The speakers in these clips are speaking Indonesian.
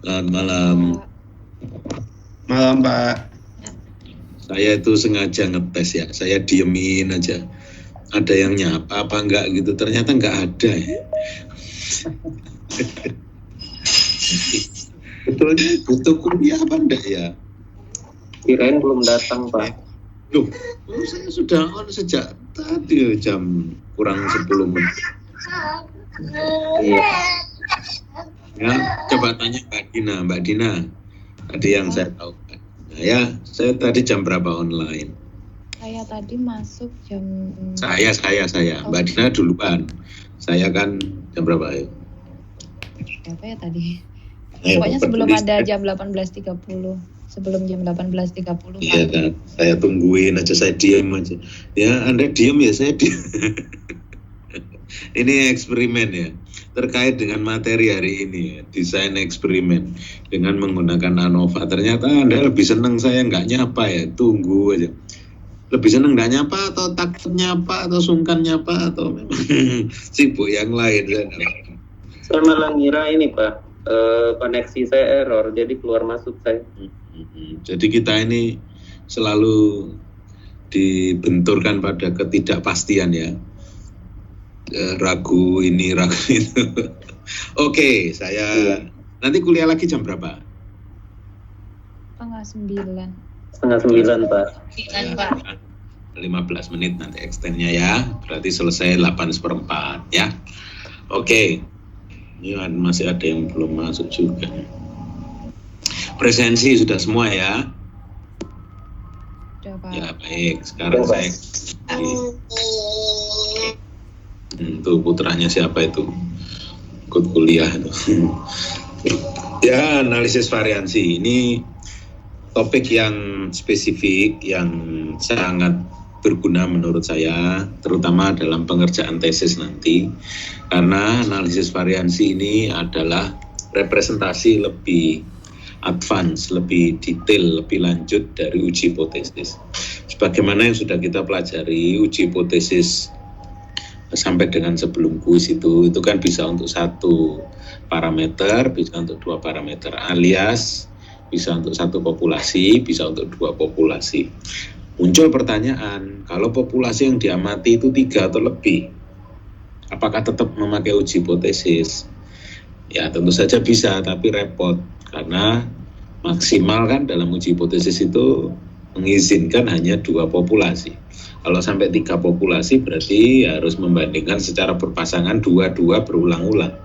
Selamat malam. Malam, Pak. Saya itu sengaja ngetes ya. Saya diemin aja. Ada yang nyapa apa enggak gitu. Ternyata enggak ada ya. Betulnya butuh kuliah apa enggak ya? Kirain belum datang, Pak. Loh, saya sudah on sejak tadi jam kurang 10 menit. Iya. Ya, coba tanya Mbak Dina. Tadi yang saya tahu. Nah, ya, saya tadi jam berapa online? Saya tadi masuk jam... Saya. Mbak Dina duluan. Saya kan jam berapa ya? Berapa ya tadi? Ayo, Pokoknya sebelum tulis. ada jam 18.30. Sebelum jam 18.30. Iya kan, saya tungguin aja, saya diam aja. Ya, Anda diam ya, saya diam. Ini eksperimen ya, terkait dengan materi hari ini ya, desain eksperimen dengan menggunakan ANOVA. Ternyata Anda lebih senang saya nggak nyapa ya, tunggu aja. Lebih senang nggak nyapa atau takut nyapa atau sungkan nyapa atau memang sibuk yang lain. Saya malah ngira ini, Pak, koneksi saya error, jadi keluar masuk saya. Jadi kita ini selalu dibenturkan pada ketidakpastian ya. Ragu ini, ragu itu. Oke, saya nanti kuliah lagi jam berapa? Setengah 8:30, Pak. 15 menit nanti extendnya ya. Berarti selesai 8:15 ya. Oke. Ini masih ada yang belum masuk juga. Presensi sudah semua ya. Sudah, Pak. Ya baik, sekarang saya tuh putranya siapa itu ikut kuliah itu. Ya, analisis variansi ini topik yang spesifik yang sangat berguna menurut saya, terutama dalam pengerjaan tesis nanti, karena analisis variansi ini adalah representasi lebih advance, lebih detail, lebih lanjut dari uji hipotesis. Sebagaimana yang sudah kita pelajari, uji hipotesis sampai dengan sebelum kuis itu kan bisa untuk satu parameter, bisa untuk dua parameter, alias bisa untuk satu populasi, bisa untuk dua populasi. Muncul pertanyaan, kalau populasi yang diamati itu 3 atau lebih, apakah tetap memakai uji hipotesis? Ya tentu saja bisa, tapi repot karena maksimal kan dalam uji hipotesis itu mengizinkan hanya 2 populasi. Kalau sampai 3 populasi berarti harus membandingkan secara berpasangan 2-2 berulang-ulang.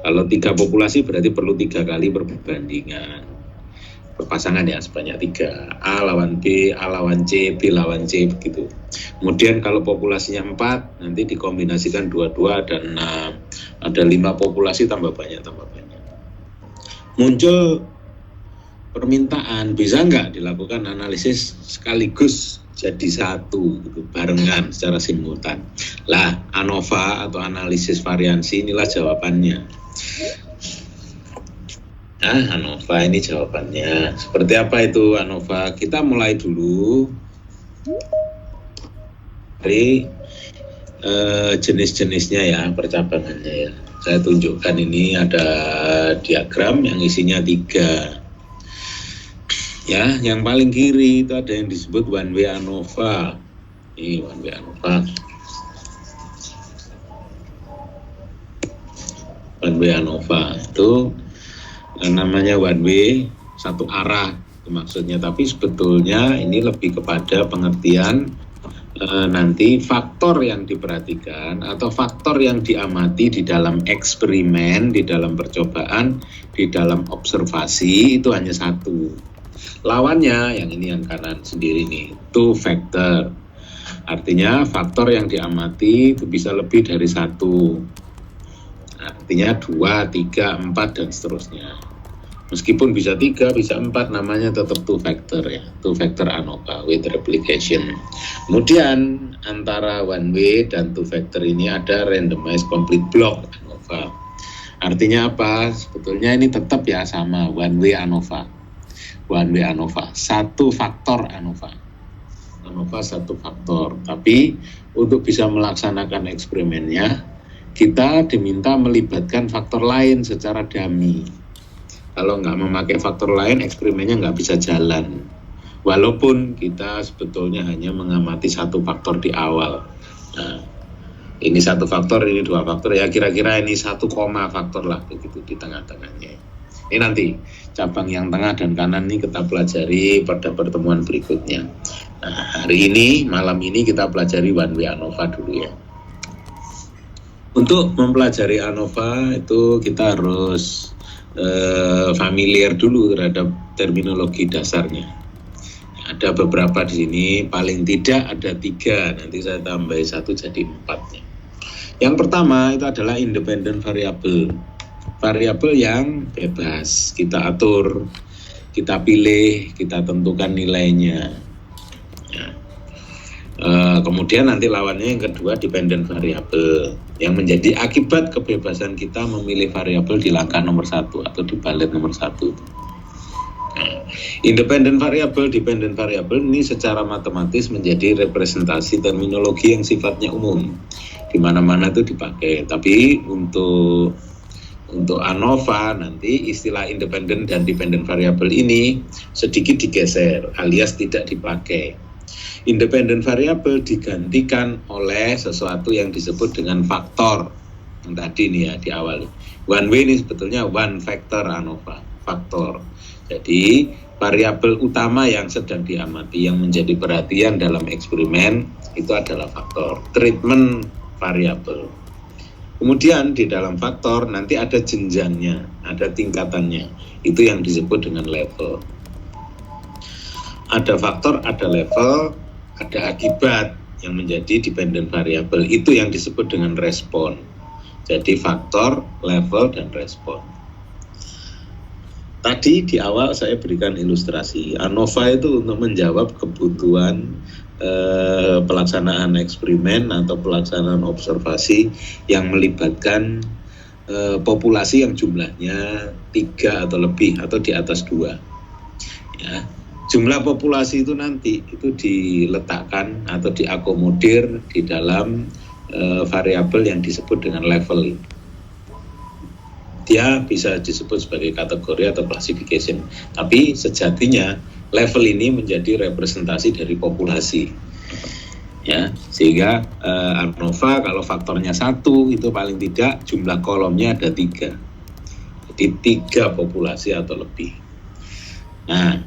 Kalau 3 populasi berarti perlu 3 kali perbandingan. Berpasangan ya sebanyak 3, A lawan B, A lawan C, B lawan C begitu. Kemudian kalau populasinya 4 nanti dikombinasikan 2 ada 6, ada 5 populasi tambah banyak. Muncul permintaan, bisa nggak dilakukan analisis sekaligus jadi satu gitu, barengan secara simultan. Lah ANOVA atau analisis variansi inilah jawabannya. ANOVA ini jawabannya. Seperti apa itu ANOVA? Kita mulai dulu dari jenis-jenisnya ya, percabangannya ya. Saya tunjukkan ini ada diagram yang isinya 3. Ya, yang paling kiri itu ada yang disebut one way ANOVA. Ini one way ANOVA. One way ANOVA itu namanya one way, satu arah itu maksudnya, tapi sebetulnya ini lebih kepada pengertian nanti faktor yang diperhatikan atau faktor yang diamati di dalam eksperimen, di dalam percobaan, di dalam observasi itu hanya satu. Lawannya yang ini yang kanan sendiri nih, two factor. Artinya faktor yang diamati itu bisa lebih dari 1. Artinya 2, 3, 4 dan seterusnya. Meskipun bisa 3, bisa 4, namanya tetap two factor ya, two factor ANOVA with replication. Kemudian antara one way dan two factor ini ada randomized complete block ANOVA. Artinya apa? Sebetulnya ini tetap ya sama one way ANOVA. One way ANOVA, satu faktor ANOVA. ANOVA satu faktor, tapi untuk bisa melaksanakan eksperimennya kita diminta melibatkan faktor lain secara dummy. Kalau nggak memakai faktor lain, eksperimennya nggak bisa jalan. Walaupun kita sebetulnya hanya mengamati satu faktor di awal. Nah, ini satu faktor, ini dua faktor, ya kira-kira ini 1, faktor lah begitu di tengah-tengahnya. Ini nanti cabang yang tengah dan kanan ini kita pelajari pada pertemuan berikutnya. Nah, hari ini, malam ini kita pelajari one way ANOVA dulu ya. Untuk mempelajari ANOVA itu kita harus familiar dulu terhadap terminologi dasarnya. Ada beberapa di sini, paling tidak ada 3, nanti saya tambah 1 jadi 4-nya. Yang pertama itu adalah independent variable. Variabel yang bebas, kita atur, kita pilih, kita tentukan nilainya. Ya. Kemudian nanti lawannya yang kedua dependent variable, yang menjadi akibat kebebasan kita memilih variabel di langkah nomor 1 atau di balet nomor 1. Independent variable, dependent variable ini secara matematis menjadi representasi terminologi yang sifatnya umum, di mana-mana itu dipakai. Tapi untuk ANOVA nanti istilah independent dan dependent variable ini sedikit digeser alias tidak dipakai. Independent variable digantikan oleh sesuatu yang disebut dengan faktor. Yang tadi nih ya di awal. One way ini sebetulnya one factor ANOVA, faktor. Jadi variabel utama yang sedang diamati yang menjadi perhatian dalam eksperimen itu adalah faktor, treatment variabel. Kemudian di dalam faktor nanti ada jenjangnya, ada tingkatannya. Itu yang disebut dengan level. Ada faktor, ada level, ada akibat yang menjadi dependent variable. Itu yang disebut dengan respon. Jadi faktor, level, dan respon. Tadi di awal saya berikan ilustrasi. ANOVA itu untuk menjawab kebutuhan pelaksanaan eksperimen atau pelaksanaan observasi yang melibatkan populasi yang jumlahnya 3 atau lebih atau di atas 2. Ya. Jumlah populasi itu nanti itu diletakkan atau diakomodir di dalam variabel yang disebut dengan level. Dia bisa disebut sebagai kategori atau classification. Tapi sejatinya level ini menjadi representasi dari populasi. Ya, sehingga ANOVA kalau faktornya 1 itu paling tidak jumlah kolomnya ada 3. Jadi 3 populasi atau lebih. Nah,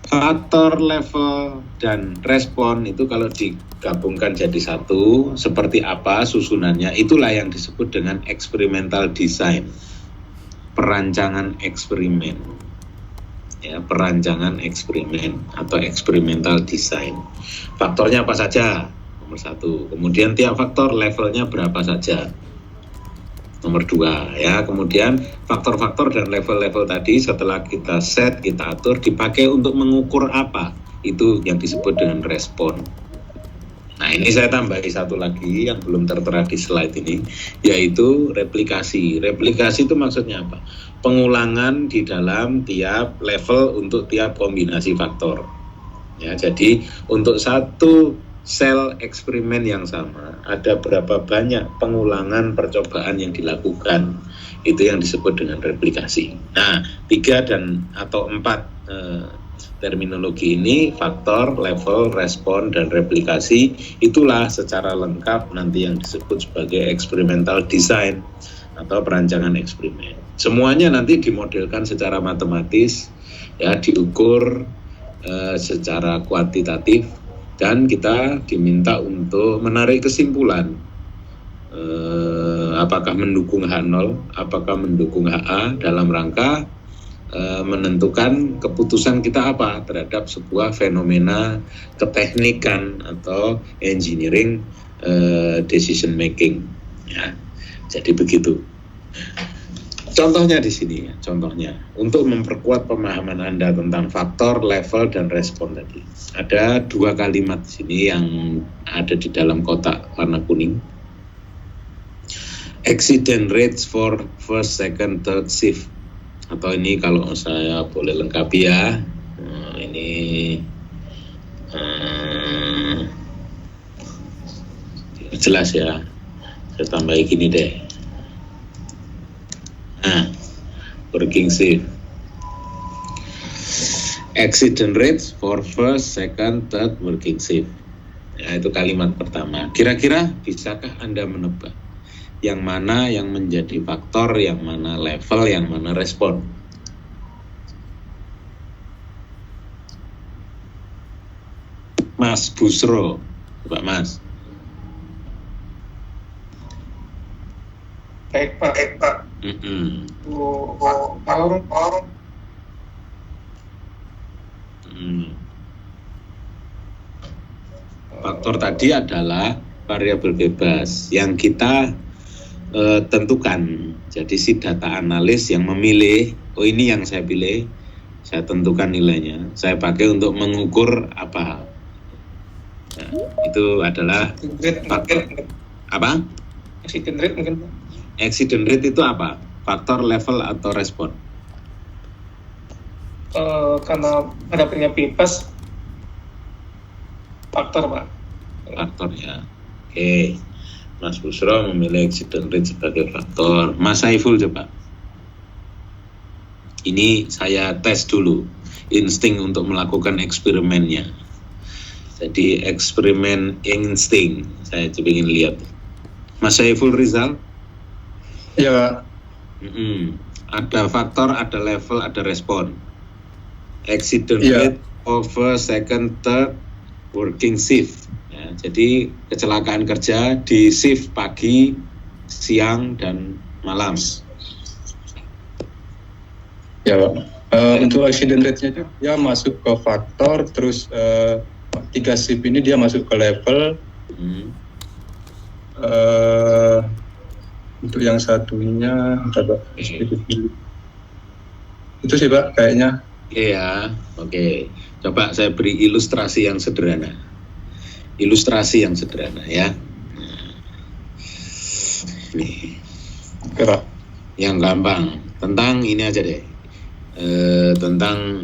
faktor, level, dan respon itu kalau digabungkan jadi 1, seperti apa susunannya, itulah yang disebut dengan experimental design. Perancangan eksperimen, ya, perancangan eksperimen atau experimental design. Faktornya apa saja? Nomor 1. Kemudian tiap faktor levelnya berapa saja? Nomor 2, ya. Kemudian faktor-faktor dan level-level tadi setelah kita set, kita atur, dipakai untuk mengukur apa? Itu yang disebut dengan respon. Nah, ini saya tambahi 1 lagi yang belum tertera di slide ini, yaitu replikasi. Replikasi itu maksudnya apa? Pengulangan di dalam tiap level untuk tiap kombinasi faktor. Ya, jadi untuk satu sel eksperimen yang sama, ada berapa banyak pengulangan percobaan yang dilakukan. Itu yang disebut dengan replikasi. Nah, 3 dan atau 4 terminologi ini, faktor, level, respon, dan replikasi, itulah secara lengkap nanti yang disebut sebagai experimental design atau perancangan eksperimen. Semuanya nanti dimodelkan secara matematis, ya, diukur secara kuantitatif, dan kita diminta untuk menarik kesimpulan. Apakah mendukung H0, apakah mendukung HA dalam rangka menentukan keputusan kita apa terhadap sebuah fenomena keteknikan atau engineering decision making. Ya, jadi begitu. Contohnya di sini, ya, contohnya untuk memperkuat pemahaman Anda tentang faktor, level, dan respon tadi. Ada 2 kalimat di sini yang ada di dalam kotak warna kuning. Accident rates for first, second, third shift. Atau ini kalau saya boleh lengkapi ya, ini jelas ya, saya tambahin gini deh. Working shift, Accident rates for first, second, third working shift. Ya, itu kalimat pertama. Kira-kira bisakah Anda menebak yang mana yang menjadi faktor, yang mana level, yang mana respon? Mas Busro, Pak Mas. Baik Pak. Faktor tadi adalah variabel bebas yang kita tentukan. Jadi si data analis yang memilih, oh ini yang saya pilih, saya tentukan nilainya. Saya pakai untuk mengukur apa? Nah, itu adalah faktor apa? Accident rate mungkin. Accident rate itu apa? Faktor, level, atau respon? Karena variabelnya bebas, faktor Pak. Faktor ya. Oke. Mas Busro memilih accident rate sebagai faktor. Mas Saiful coba. Ini saya tes dulu insting untuk melakukan eksperimennya. Jadi eksperimen insting saya coba ingin lihat. Mas Saiful Rizal? Iya Pak. Ada faktor, ada level, ada respon. Accident Iya. rate over second, third working shift. Ya, jadi kecelakaan kerja di shift pagi, siang, dan malam. Ya Pak. Untuk accident rate-nya dia masuk ke faktor, terus 3 shift ini dia masuk ke level. Untuk yang satunya, coba sedikit dulu. Itu sih Pak kayaknya. Iya, oke. Coba saya beri ilustrasi yang sederhana. Ilustrasi yang sederhana ya. Nih, Gerak. yang gampang. Tentang ini aja deh. Tentang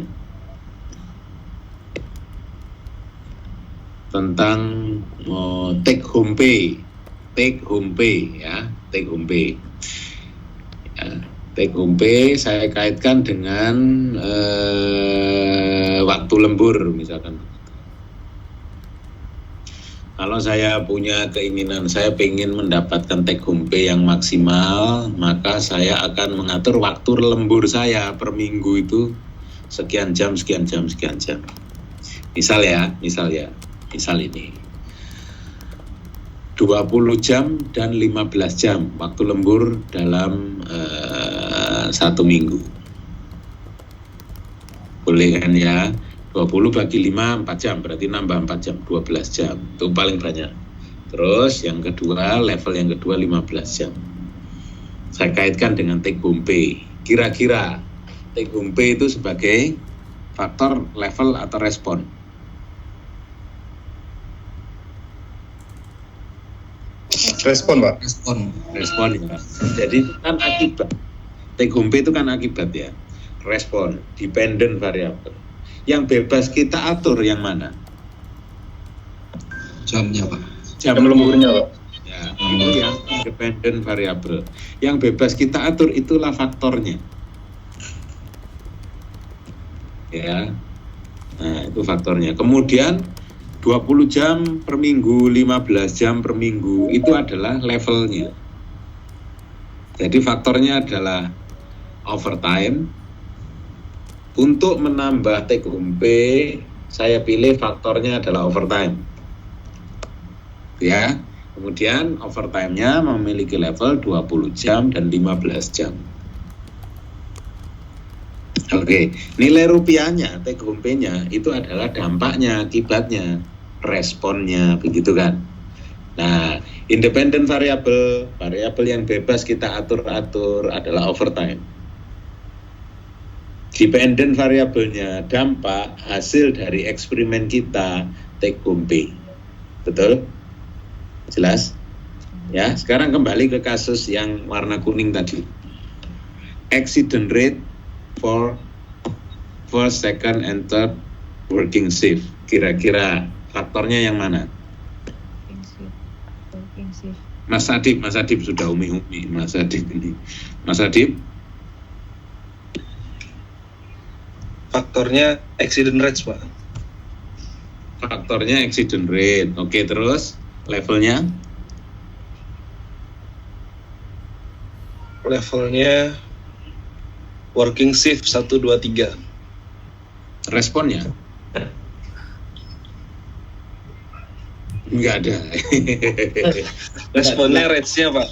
take home pay. Take home pay ya, take home pay. Ya, take home pay saya kaitkan dengan waktu lembur misalkan. Kalau saya punya keinginan, saya ingin mendapatkan take home pay yang maksimal, maka saya akan mengatur waktu lembur saya per minggu itu sekian jam. Misal ini 20 jam dan 15 jam waktu lembur dalam 1 minggu. Boleh kan ya? 20 bagi 5, 4 jam, berarti nambah 4 jam, 12 jam. Itu paling banyak. Terus yang kedua, level yang kedua 15 jam. Saya kaitkan dengan take home pay. Kira-kira take home pay itu sebagai faktor, level, atau respon? Respon Pak. Respon ya. Jadi itu kan akibat. Take home pay itu kan akibat ya. Respon, dependent variable. Yang bebas kita atur yang mana? Jamnya Pak. Jam lemburnya Pak. Ya, itu yang independent variable. Yang bebas kita atur itulah faktornya. Ya. Nah, itu faktornya. Kemudian 20 jam per minggu, 15 jam per minggu, itu adalah levelnya. Jadi faktornya adalah overtime. Untuk menambah take home pay, saya pilih faktornya adalah overtime. Ya, kemudian overtime-nya memiliki level 20 jam dan 15 jam. Oke, nilai rupiahnya, take home pay-nya itu adalah dampaknya, akibatnya, responnya, begitu kan. Nah, independent variable, variabel yang bebas kita atur-atur adalah overtime. Dependent variabelnya, dampak hasil dari eksperimen kita, take home pay. Betul? Jelas? Ya, sekarang kembali ke kasus yang warna kuning tadi. Accident rate for first, second, and third working shift. Kira-kira faktornya yang mana? Working shift. Mas Adib sudah umi-umi. Mas Adib ini. Mas Adib? Faktornya accident rates, Pak. Faktornya accident rate. Oke, terus levelnya? Levelnya working shift 1, 2, 3. Responnya? Enggak ada. Responnya rates-nya, Pak.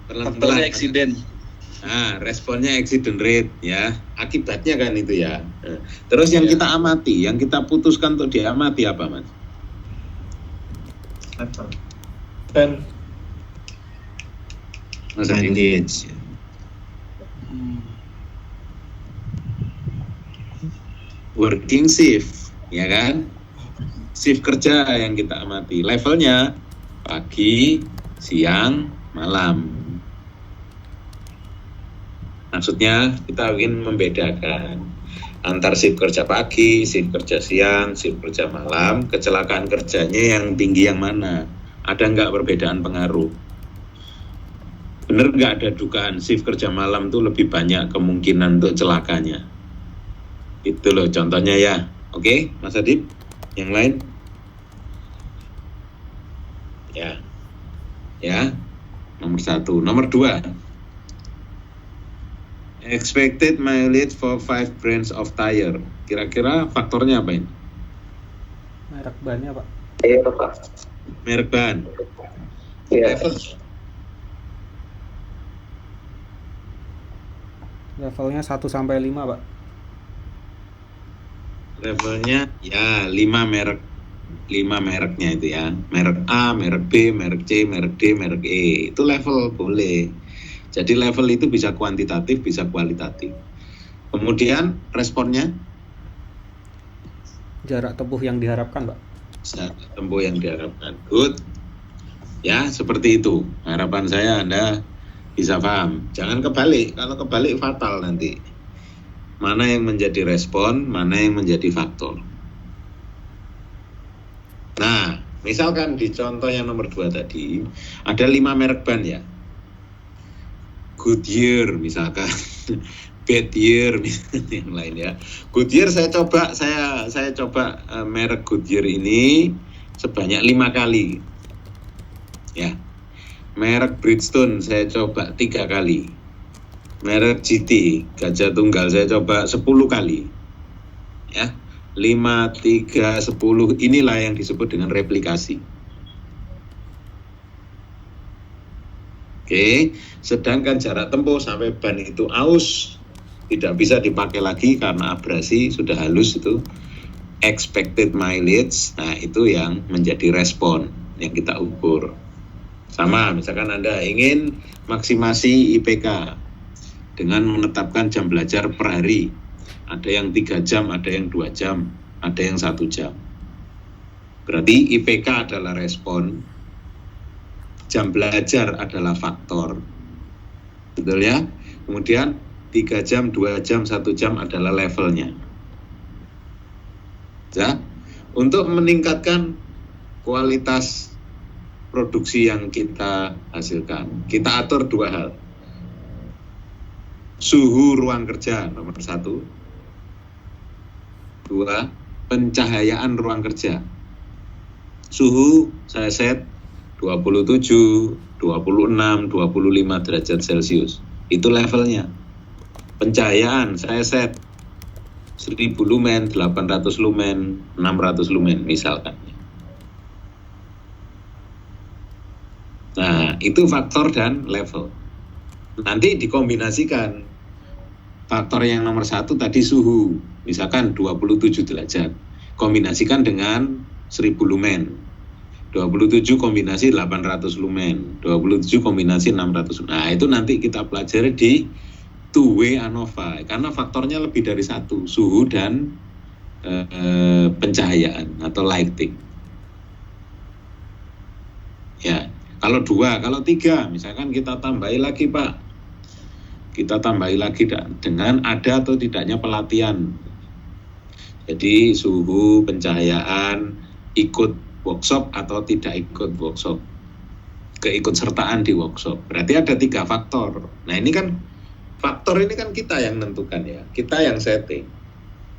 Pelan-pelan. Faktornya accident. Nah, responnya accident rate ya. Akibatnya kan itu ya. Terus yang Ya. kita amati, yang kita putuskan untuk diamati apa, Mas? Dan Mas Adi? Mileage. Working shift, ya kan? Shift kerja yang kita amati. Levelnya pagi, siang, malam. Maksudnya kita ingin membedakan antar shift kerja pagi, shift kerja siang, shift kerja malam, kecelakaan kerjanya yang tinggi yang mana? Ada nggak perbedaan pengaruh? Bener nggak ada dugaan shift kerja malam tuh lebih banyak kemungkinan untuk celakanya? Itu loh contohnya ya. Oke, Mas Adib? Yang lain? Ya. Ya. Nomor 1. Nomor 2. Expected mileage for 5 brands of tire. Kira-kira faktornya apa ini? Merek bannya, Pak. Iya, Pak. Merek ban. Iya. Levelnya 1 sampai 5, Pak. Levelnya ya 5 merek. 5 mereknya itu ya. Merek A, merek B, merek C, merek D, merek E. Itu level boleh. Jadi level itu bisa kuantitatif, bisa kualitatif. Kemudian responnya Jarak tempuh yang diharapkan, Pak. jarak tempuh yang diharapkan. Good. Ya, seperti itu. Harapan saya Anda bisa paham. Jangan kebalik. Kalau kebalik fatal nanti. Mana yang menjadi respon, mana yang menjadi faktor. Nah, misalkan di contoh yang nomor 2 tadi, ada 5 merek ban ya. Goodyear misalkan, Badyear misalkan yang lain ya. Goodyear saya coba merek Goodyear ini sebanyak 5 kali. Ya. Merek Bridgestone saya coba 3 kali. Merek GT Gajah Tunggal saya coba 10 kali. Ya. 5, 3, 10 inilah yang disebut dengan replikasi. Oke, sedangkan jarak tempuh sampai ban itu aus, tidak bisa dipakai lagi karena abrasi sudah halus itu. Expected mileage, nah itu yang menjadi respon yang kita ukur. Sama, misalkan Anda ingin maksimasi IPK dengan menetapkan jam belajar per hari. Ada yang 3 jam, ada yang 2 jam, ada yang 1 jam. Berarti IPK adalah respon, jam belajar adalah faktor. Betul ya? Kemudian 3 jam, 2 jam, 1 jam adalah levelnya. Ya, untuk meningkatkan kualitas produksi yang kita hasilkan, kita atur 2 hal. Suhu ruang kerja nomor 1. 2, pencahayaan ruang kerja. Suhu saya set 27, 26, 25 derajat Celcius. Itu levelnya. Pencahayaan saya set 1000 lumen, 800 lumen, 600 lumen misalkan. Nah, itu faktor dan level. Nanti dikombinasikan. Faktor yang nomor 1 tadi suhu, misalkan 27 derajat. Kombinasikan dengan 1000 lumen. 27 kombinasi 800 lumen. 27 kombinasi 600 lumen. Nah, itu nanti kita pelajari di two-way ANOVA. Karena faktornya lebih dari 1, suhu dan pencahayaan atau lighting. Ya, kalau 2, kalau 3, misalkan kita tambahi lagi Pak. Kita tambahi lagi dengan ada atau tidaknya pelatihan. Jadi suhu, pencahayaan, ikut workshop atau tidak ikut workshop. Keikutsertaan di workshop. Berarti ada 3 faktor. Nah ini kan, faktor ini kan kita yang menentukan ya. Kita yang setting.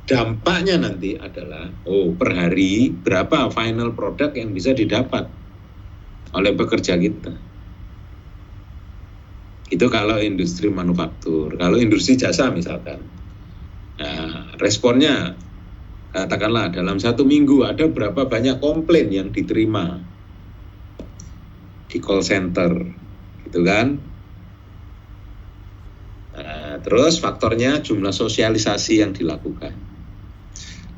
dampaknya nanti adalah per hari berapa final product yang bisa didapat oleh pekerja kita. Itu kalau industri manufaktur. Kalau industri jasa misalkan, nah, responnya katakanlah dalam 1 minggu ada berapa banyak komplain yang diterima di call center, gitu kan? Nah, terus faktornya jumlah sosialisasi yang dilakukan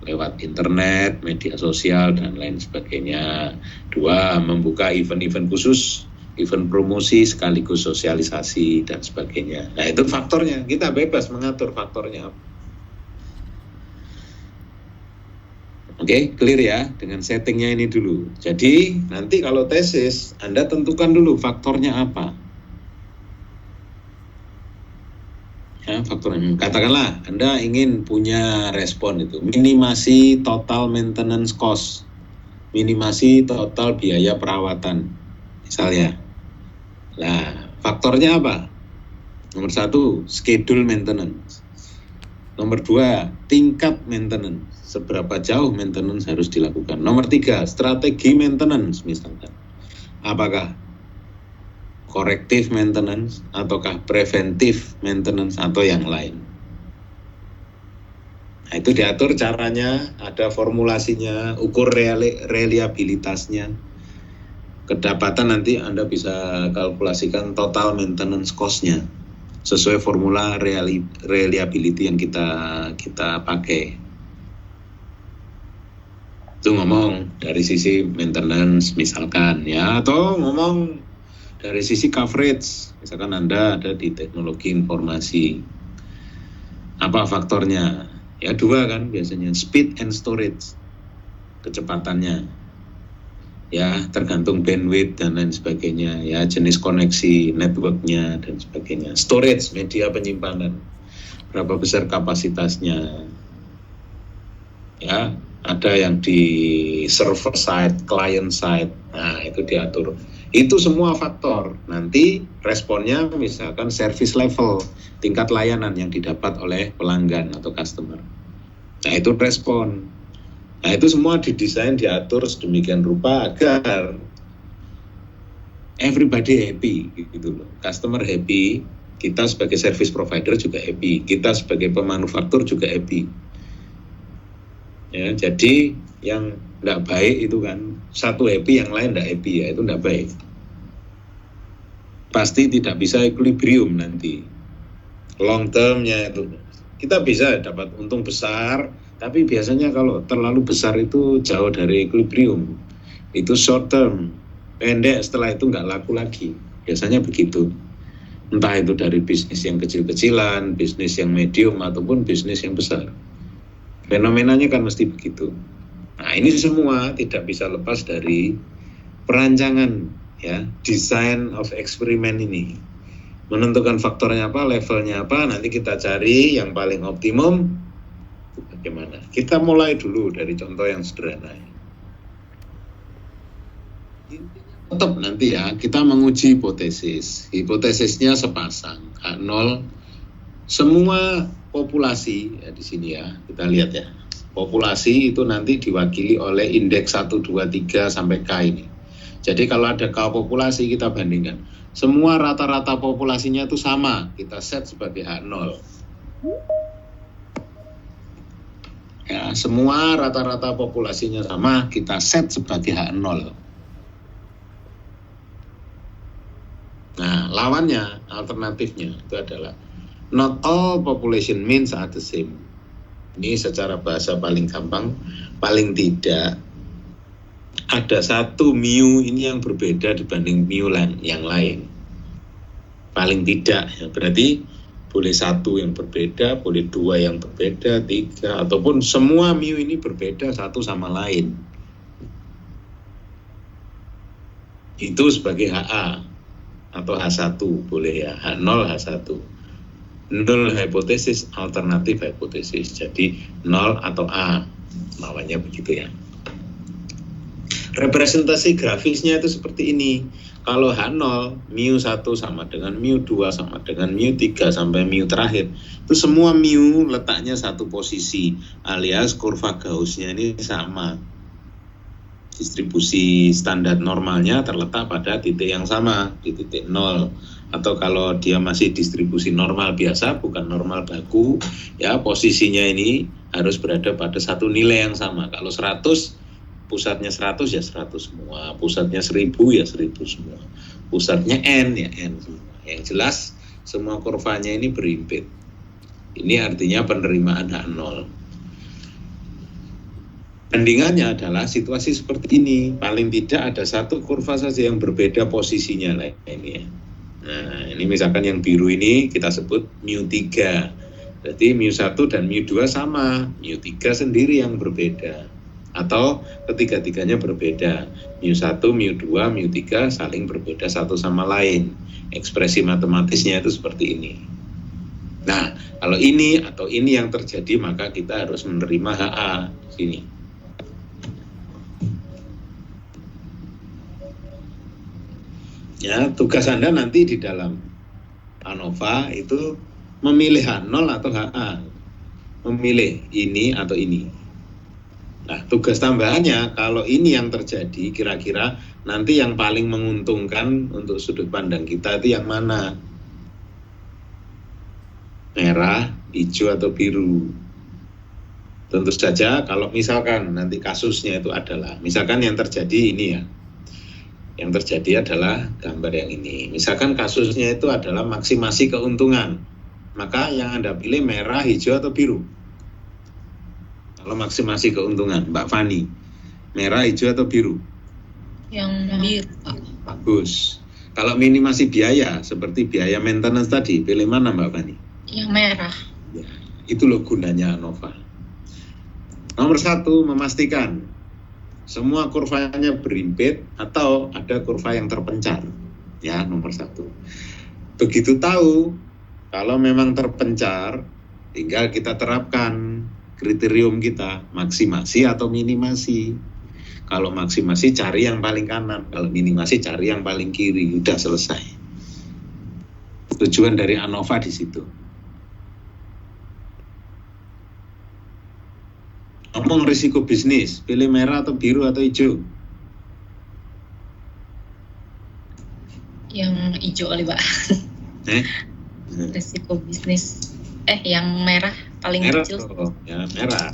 lewat internet, media sosial, dan lain sebagainya. 2, membuka event-event khusus, event promosi sekaligus sosialisasi dan sebagainya. Nah, itu faktornya, kita bebas mengatur faktornya. Oke, clear ya dengan settingnya ini dulu. Jadi nanti kalau tesis Anda tentukan dulu faktornya apa. Ya, faktornya. Katakanlah Anda ingin punya respon itu minimasi total maintenance cost, minimasi total biaya perawatan misalnya. Nah, faktornya apa? Nomor 1, schedule maintenance. Nomor 2, tingkat maintenance. Seberapa jauh maintenance harus dilakukan. Nomor 3, strategi maintenance misalkan. Apakah corrective maintenance, ataukah preventive maintenance, atau yang lain. Nah, itu diatur caranya, ada formulasinya, ukur reliabilitasnya. Kedapatan nanti Anda bisa kalkulasikan total maintenance cost-nya sesuai formula reliability yang kita pakai. Itu ngomong dari sisi maintenance misalkan ya, atau ngomong dari sisi coverage, misalkan Anda ada di teknologi informasi. Apa faktornya? Ya 2 kan biasanya, speed and storage, kecepatannya. Ya tergantung bandwidth dan lain sebagainya, ya jenis koneksi networknya dan sebagainya. Storage, media penyimpanan, berapa besar kapasitasnya. Ya, ada yang di server side, client side, nah itu diatur. Itu semua faktor. Nanti responnya misalkan service level, tingkat layanan yang didapat oleh pelanggan atau customer. Nah itu respon. Nah itu semua didesain, diatur sedemikian rupa agar everybody happy gitu loh. Customer happy, kita sebagai service provider juga happy, kita sebagai pemanufaktur juga happy. Ya, jadi yang tidak baik itu kan satu happy, yang lain tidak happy, ya itu tidak baik. Pasti tidak bisa equilibrium nanti. Long termnya itu kita bisa dapat untung besar, tapi biasanya kalau terlalu besar itu jauh dari equilibrium. Itu short term, pendek setelah itu nggak laku lagi. Biasanya begitu. Entah itu dari bisnis yang kecil-kecilan, bisnis yang medium, ataupun bisnis yang besar. Fenomenanya kan mesti begitu. Nah ini semua tidak bisa lepas dari perancangan, ya, design of experiment ini. Menentukan faktornya apa, levelnya apa, nanti kita cari yang paling optimum itu bagaimana. Kita mulai dulu dari contoh yang sederhana. Tetap nanti ya kita menguji hipotesis. Hipotesisnya sepasang, H0 semua populasi ya di sini ya, kita lihat ya. Populasi itu nanti diwakili oleh indeks 1, 2, 3 sampai K ini. Jadi kalau ada K populasi kita bandingkan. Semua rata-rata populasinya itu sama, kita set sebagai H0. Ya, semua rata-rata populasinya sama, kita set sebagai H0. Nah, lawannya, alternatifnya itu adalah not all population means are the same. Ini secara bahasa paling gampang, paling tidak ada satu mu ini yang berbeda dibanding mu yang lain. Paling tidak, ya, berarti boleh 1 yang berbeda, boleh 2 yang berbeda, 3, ataupun semua mu ini berbeda satu sama lain. Itu sebagai HA atau H1 boleh ya, H0, H1. Null hipotesis, alternatif hipotesis. Jadi 0 atau A, namanya begitu ya. representasi grafisnya itu seperti ini. Kalau H0, mu1 sama dengan mu2 sama dengan mu3 sampai mu terakhir. Itu semua mu letaknya satu posisi, alias kurva Gauss-nya ini sama. Distribusi standar normalnya terletak pada titik yang sama, di titik 0. Atau kalau dia masih distribusi normal biasa, bukan normal baku, ya posisinya ini harus berada pada satu nilai yang sama. Kalau 100, pusatnya 100 ya 100 semua, pusatnya 1000 ya 1000 semua, pusatnya N ya N semua. Yang jelas semua kurvanya ini berimpit. Ini artinya penerimaan H0. Bandingannya adalah situasi seperti ini, paling tidak ada satu kurva saja yang berbeda posisinya lah ini ya. Nah, ini misalkan yang biru ini kita sebut mu3. Berarti mu1 dan mu2 sama, mu3 sendiri yang berbeda. Atau ketiga-tiganya berbeda. mu1, mu2, mu3 saling berbeda satu sama lain. Ekspresi matematisnya itu seperti ini. Nah, kalau ini atau ini yang terjadi, maka kita harus menerima HA di sini. Ya, tugas Anda nanti di dalam ANOVA itu memilih H0 atau HA, memilih ini atau ini. Nah, tugas tambahannya kalau ini yang terjadi, kira-kira nanti yang paling menguntungkan untuk sudut pandang kita itu yang mana? Merah, hijau atau biru? Tentu saja kalau misalkan nanti kasusnya itu adalah, misalkan yang terjadi ini ya, yang terjadi adalah gambar yang ini. Misalkan kasusnya itu adalah maksimasi keuntungan, maka yang Anda pilih merah, hijau atau biru? Kalau maksimasi keuntungan, Mbak Fani, merah, hijau atau biru? Yang biru, Pak. Bagus. Kalau minimasi biaya, seperti biaya maintenance tadi, pilih mana Mbak Fani? Yang merah. Ya, itu loh gunanya ANOVA. Nomor 1, memastikan semua kurvanya berimpit atau ada kurva yang terpencar. Ya, nomor 1. Begitu tahu kalau memang terpencar, tinggal kita terapkan kriterium kita, maksimasi atau minimasi. Kalau maksimasi cari yang paling kanan, kalau minimasi cari yang paling kiri, udah selesai. Tujuan dari ANOVA di situ. Ngomong risiko bisnis, pilih merah atau biru atau hijau? Yang hijau kali, Pak. Risiko bisnis. Yang merah paling merah, kecil. Ya, merah.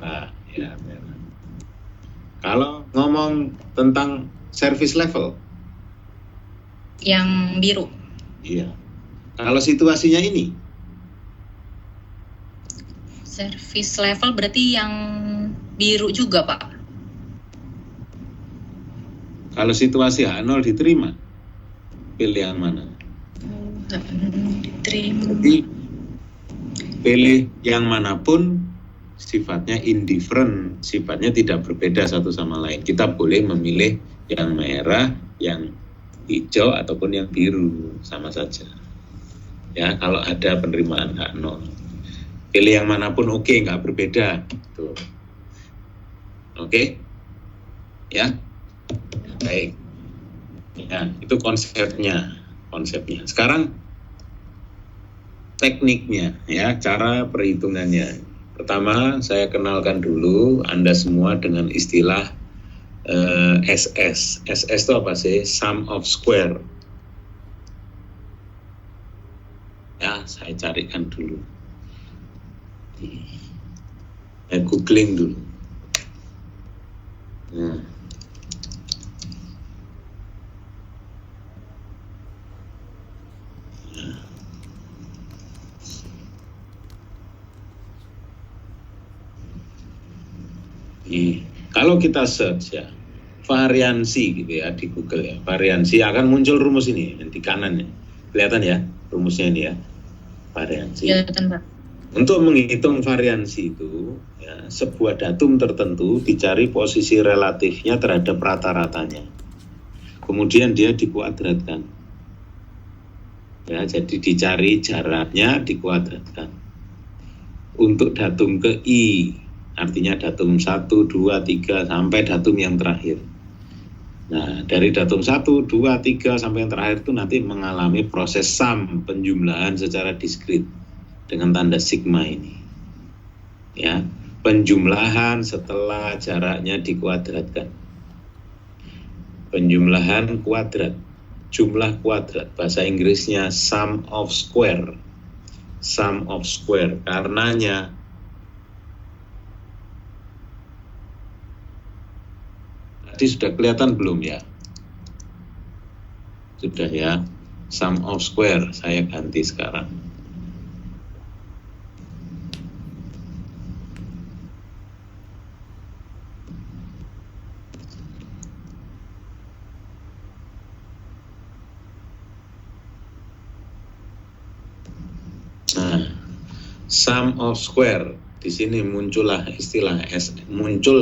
Nah, ya, merah. Kalau ngomong tentang service level? Yang biru. Iya. Kalau situasinya ini? Service level berarti yang biru juga, Pak. Kalau situasi H0 diterima, pilih yang mana? Diterima. Jadi, pilih yang manapun sifatnya indifferent, sifatnya tidak berbeda satu sama lain. Kita boleh memilih yang merah, yang hijau, ataupun yang biru, sama saja. Ya, kalau ada penerimaan H0. Pilih yang manapun oke, nggak berbeda. Tuh. Oke? Ya? Baik. Ya, itu konsepnya. Sekarang tekniknya, ya, cara perhitungannya. Pertama, saya kenalkan dulu Anda semua dengan istilah SS. SS itu apa sih? Sum of square. Ya, saya carikan dulu. Googling dulu. Nah. Kalau kita search ya, variansi gitu ya di Google ya, variansi akan muncul rumus ini di kanan ya. Kelihatan ya rumusnya ini ya, variansi. Kelihatan, Pak. Untuk menghitung variansi itu, ya, sebuah datum tertentu dicari posisi relatifnya terhadap rata-ratanya. Kemudian dia dikuadratkan. Ya, jadi dicari jaraknya dikuadratkan. Untuk datum ke I, artinya datum 1, 2, 3, sampai datum yang terakhir. Nah, dari datum 1, 2, 3 sampai yang terakhir itu nanti mengalami proses sum, penjumlahan secara diskrit dengan tanda sigma ini. Ya, penjumlahan setelah jaraknya dikuadratkan. Penjumlahan kuadrat, jumlah kuadrat, bahasa Inggrisnya sum of square. Sum of square, karenanya tadi sudah kelihatan belum ya? Sudah ya, sum of square, saya ganti sekarang. Nah, sum of square, di sini muncul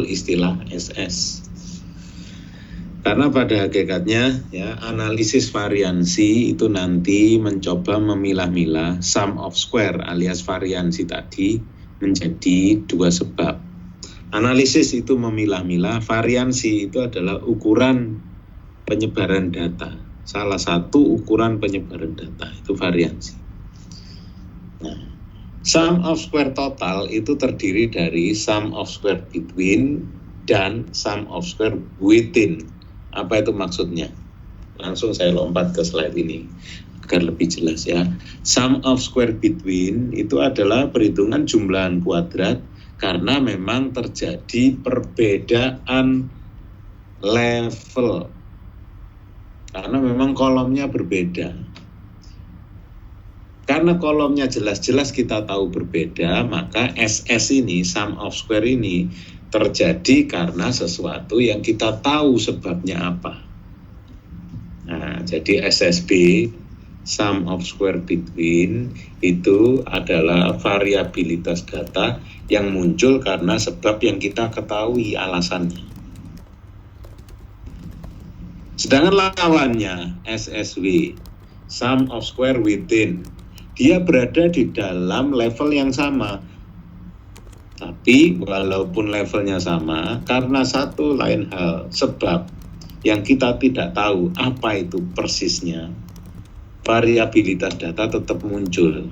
istilah SS. Karena pada hakikatnya ya, analisis variansi itu nanti mencoba memilah-milah sum of square alias variansi tadi menjadi dua sebab. Analisis itu memilah-milah, variansi itu adalah ukuran penyebaran data. Salah satu ukuran penyebaran data itu variansi. Nah, sum of square total itu terdiri dari sum of square between dan sum of square within. Apa itu maksudnya? Langsung saya lompat ke slide ini agar lebih jelas ya. Sum of square between itu adalah perhitungan jumlahan kuadrat karena memang terjadi perbedaan level. Karena memang kolomnya berbeda. Karena kolomnya jelas-jelas kita tahu berbeda, maka SS ini, sum of square ini, terjadi karena sesuatu yang kita tahu sebabnya apa. Nah, jadi SSB, sum of square between, itu adalah variabilitas data yang muncul karena sebab yang kita ketahui alasannya. Sedangkan lawannya, SSW, sum of square within, dia berada di dalam level yang sama. Tapi walaupun levelnya sama, karena satu lain hal, sebab yang kita tidak tahu apa itu persisnya, variabilitas data tetap muncul.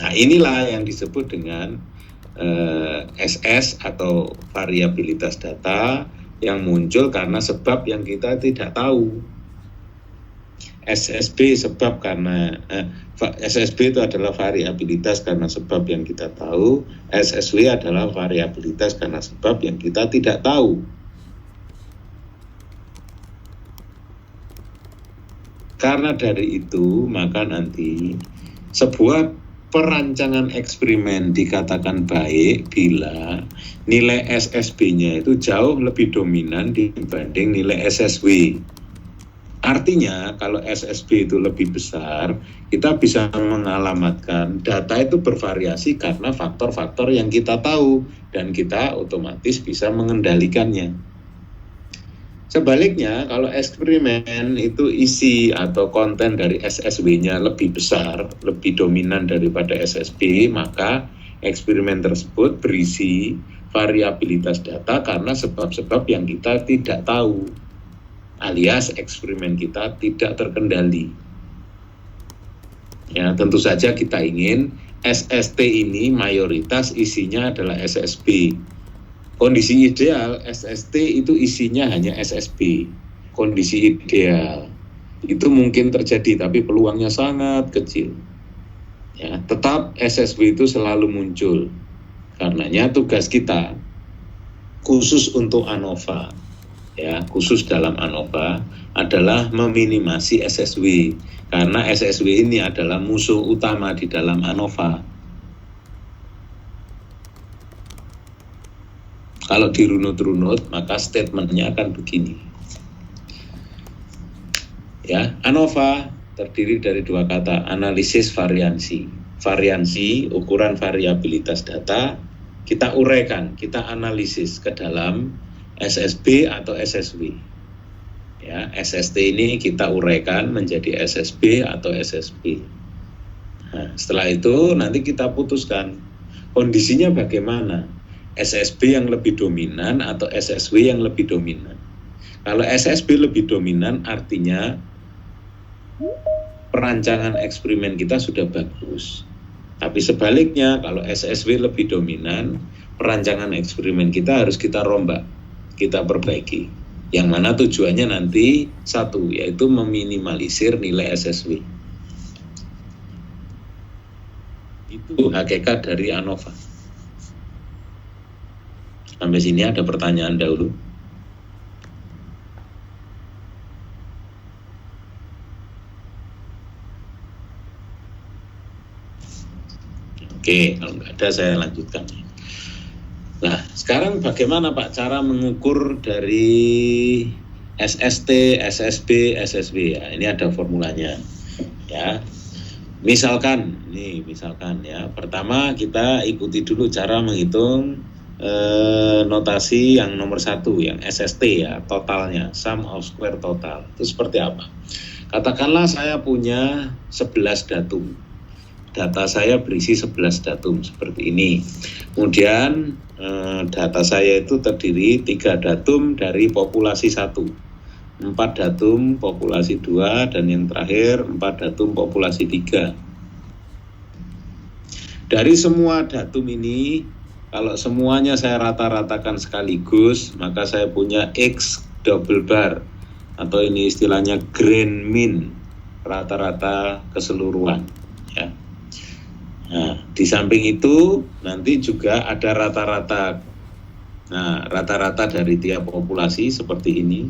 Nah, inilah yang disebut dengan SS atau variabilitas data yang muncul karena sebab yang kita tidak tahu. SSB sebab karena SSB itu adalah variabilitas karena sebab yang kita tahu, SSW adalah variabilitas karena sebab yang kita tidak tahu. Karena dari itu, maka nanti sebuah perancangan eksperimen dikatakan baik bila nilai SSB-nya itu jauh lebih dominan dibanding nilai SSW. Artinya kalau SSB itu lebih besar, kita bisa mengalamatkan data itu bervariasi karena faktor-faktor yang kita tahu dan kita otomatis bisa mengendalikannya. Sebaliknya kalau eksperimen itu isi atau konten dari SSW-nya lebih besar, lebih dominan daripada SSB, maka eksperimen tersebut berisi variabilitas data karena sebab-sebab yang kita tidak tahu. Alias eksperimen kita tidak terkendali. Ya, tentu saja kita ingin SST ini mayoritas isinya adalah SSB. Kondisi ideal SST itu isinya hanya SSB. Kondisi ideal itu mungkin terjadi tapi peluangnya sangat kecil. Ya, tetap SSB itu selalu muncul. Karenanya tugas kita khusus untuk ANOVA, ya, khusus dalam ANOVA adalah meminimasi SSW karena SSW ini adalah musuh utama di dalam ANOVA. Kalau dirunut-runut maka statementnya akan begini. Ya, ANOVA terdiri dari dua kata, analisis variansi. Variansi, ukuran variabilitas data, kita uraikan, kita analisis ke dalam SSB atau SSW. Ya, SST ini kita uraikan menjadi SSB atau SSB. Nah, setelah itu nanti kita putuskan kondisinya bagaimana, SSB yang lebih dominan atau SSW yang lebih dominan. Kalau SSB lebih dominan artinya perancangan eksperimen kita sudah bagus. Tapi sebaliknya kalau SSB lebih dominan, perancangan eksperimen kita harus kita rombak, kita perbaiki. Yang mana tujuannya nanti satu, yaitu meminimalisir nilai SSB. Itu hakikat dari ANOVA. Sampai sini ada pertanyaan dahulu. Oke, kalau nggak ada saya lanjutkan. Nah, sekarang bagaimana Pak cara mengukur dari SST, SSB, SSB ya? Ini ada formulanya. Ya. Misalkan ya. Pertama kita ikuti dulu cara menghitung notasi yang nomor 1, yang SST ya, totalnya, sum of square total. Itu seperti apa? Katakanlah saya punya 11 datum. Data saya berisi 11 datum seperti ini. Kemudian data saya itu terdiri 3 datum dari populasi 1, 4 datum populasi 2, dan yang terakhir 4 datum populasi 3. Dari semua datum ini, kalau semuanya saya rata-ratakan sekaligus, maka saya punya X double bar, atau ini istilahnya grand min, rata-rata keseluruhan ya. Nah, di samping itu nanti juga ada rata-rata. Nah, rata-rata dari tiap populasi seperti ini,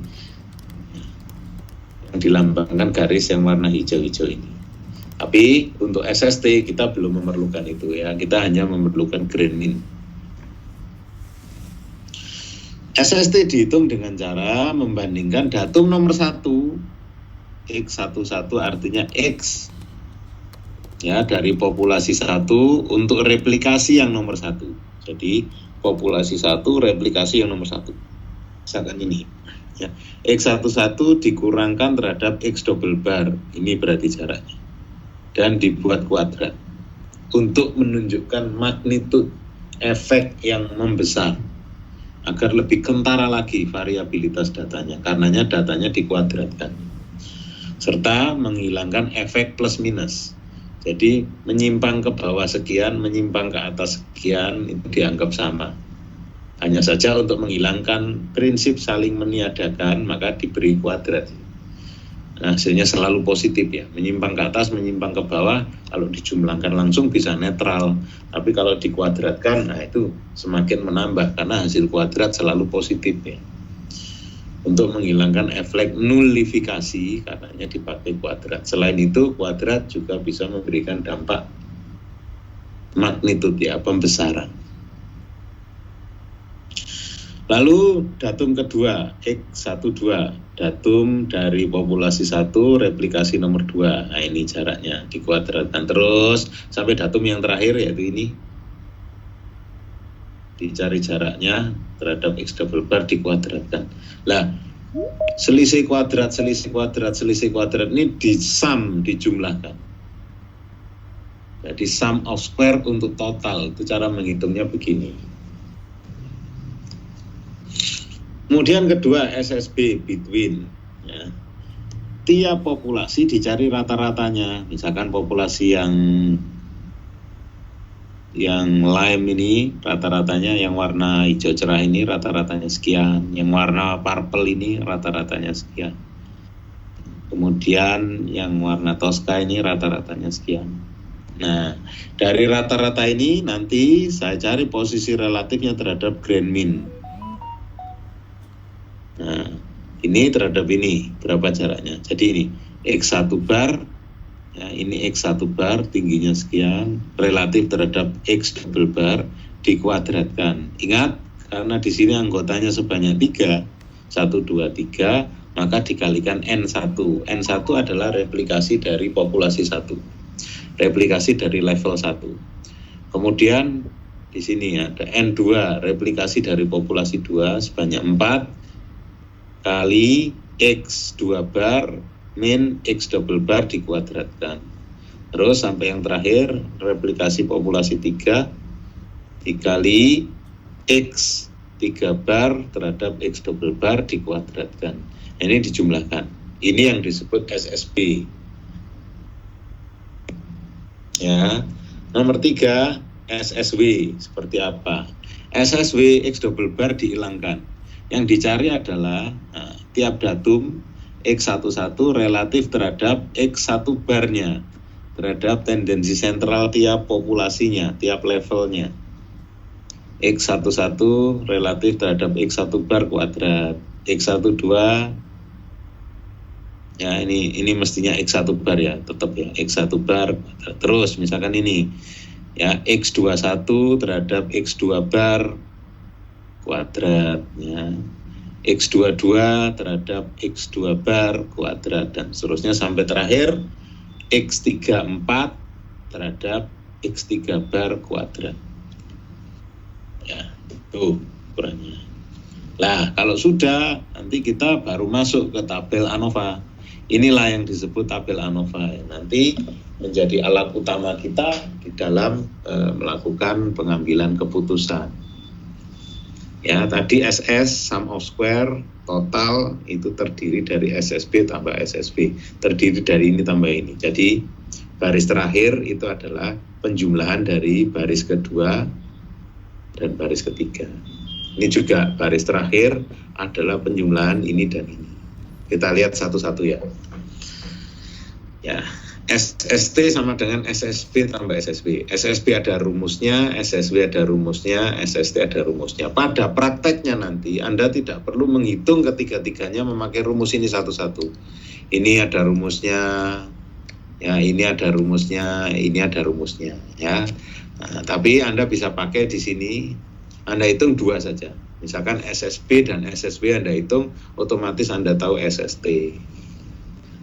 yang dilambangkan garis yang warna hijau-hijau ini. Tapi untuk SST kita belum memerlukan itu ya, kita hanya memerlukan grand min. SST dihitung dengan cara membandingkan datum nomor 1, X11 artinya X ya, dari populasi 1 untuk replikasi yang nomor 1. Jadi populasi 1 replikasi yang nomor 1. Misalkan ini ya, X11 dikurangkan terhadap X double bar, ini berarti jaraknya, dan dibuat kuadrat untuk menunjukkan magnitud efek yang membesar agar lebih kentara lagi variabilitas datanya, karenanya datanya dikuadratkan serta menghilangkan efek plus minus. Jadi menyimpang ke bawah sekian, menyimpang ke atas sekian, itu dianggap sama. Hanya saja untuk menghilangkan prinsip saling meniadakan, maka diberi kuadrat. Nah, hasilnya selalu positif ya. Menyimpang ke atas, menyimpang ke bawah, kalau dijumlahkan langsung bisa netral. Tapi kalau dikuadratkan, nah itu semakin menambah, karena hasil kuadrat selalu positif ya. Untuk menghilangkan efek nullifikasi, katanya dipakai kuadrat. Selain itu, kuadrat juga bisa memberikan dampak magnitud ya, pembesaran. Lalu datum kedua, X12, datum dari populasi 1, replikasi nomor 2. Nah ini jaraknya, dikuadratkan terus sampai datum yang terakhir yaitu ini. Dicari jaraknya terhadap X double bar, dikuadratkan. Lah, selisih kuadrat ini disum, dijumlahkan. Jadi sum of square untuk total, itu cara menghitungnya begini. Kemudian kedua, SSB between ya. Tiap populasi dicari rata-ratanya. Misalkan populasi yang lime ini rata-ratanya, yang warna hijau cerah ini rata-ratanya sekian, yang warna purple ini rata-ratanya sekian, kemudian yang warna tosca ini rata-ratanya sekian. Nah, dari rata-rata ini nanti saya cari posisi relatifnya terhadap grand min. Nah, ini terhadap ini berapa jaraknya. Jadi ini X1 bar ya, ini X1 bar tingginya sekian, relatif terhadap X double bar, dikuadratkan. Ingat, karena di sini anggotanya sebanyak 3, 1, 2, 3, maka dikalikan N1. N1 adalah replikasi dari populasi 1, replikasi dari level 1. Kemudian di sini ada N2, replikasi dari populasi 2 sebanyak 4 kali X2 bar min X double bar dikuadratkan. Terus sampai yang terakhir replikasi populasi 3 dikali X 3 bar terhadap X double bar dikuadratkan. Ini dijumlahkan. Ini yang disebut SSB. Ya. Nomor 3, SSW. Seperti apa? SSW X double bar dihilangkan. Yang dicari adalah tiap datum X11 relatif terhadap X1 barnya, terhadap tendensi sentral tiap populasinya, tiap levelnya. X11 relatif terhadap X1 bar kuadrat, X12 ya ini mestinya X1 bar ya, tetap ya X1 bar kuadrat. Terus misalkan ini ya X21 terhadap X2 bar kuadrat ya. X22 terhadap X2 bar kuadrat dan seterusnya sampai terakhir X34 terhadap X3 bar kuadrat. Ya, itu ukurannya. Lah, kalau sudah nanti kita baru masuk ke tabel ANOVA. Inilah yang disebut tabel ANOVA. Nanti menjadi alat utama kita di dalam melakukan pengambilan keputusan. Ya, tadi SS sum of square total itu terdiri dari SSB tambah SSB, terdiri dari ini tambah ini. Jadi baris terakhir itu adalah penjumlahan dari baris kedua dan baris ketiga. Ini juga baris terakhir adalah penjumlahan ini dan ini. Kita lihat satu-satu ya. Ya, SST sama dengan SSB tambah SSB. SSB ada rumusnya, SSB ada rumusnya, SST ada rumusnya. Pada prakteknya nanti Anda tidak perlu menghitung ketiga-tiganya memakai rumus ini satu-satu. Ini ada rumusnya, ya ini ada rumusnya, ini ada rumusnya, ya. Nah, tapi Anda bisa pakai di sini, Anda hitung 2 saja. Misalkan SSB dan SSB Anda hitung, otomatis Anda tahu SST.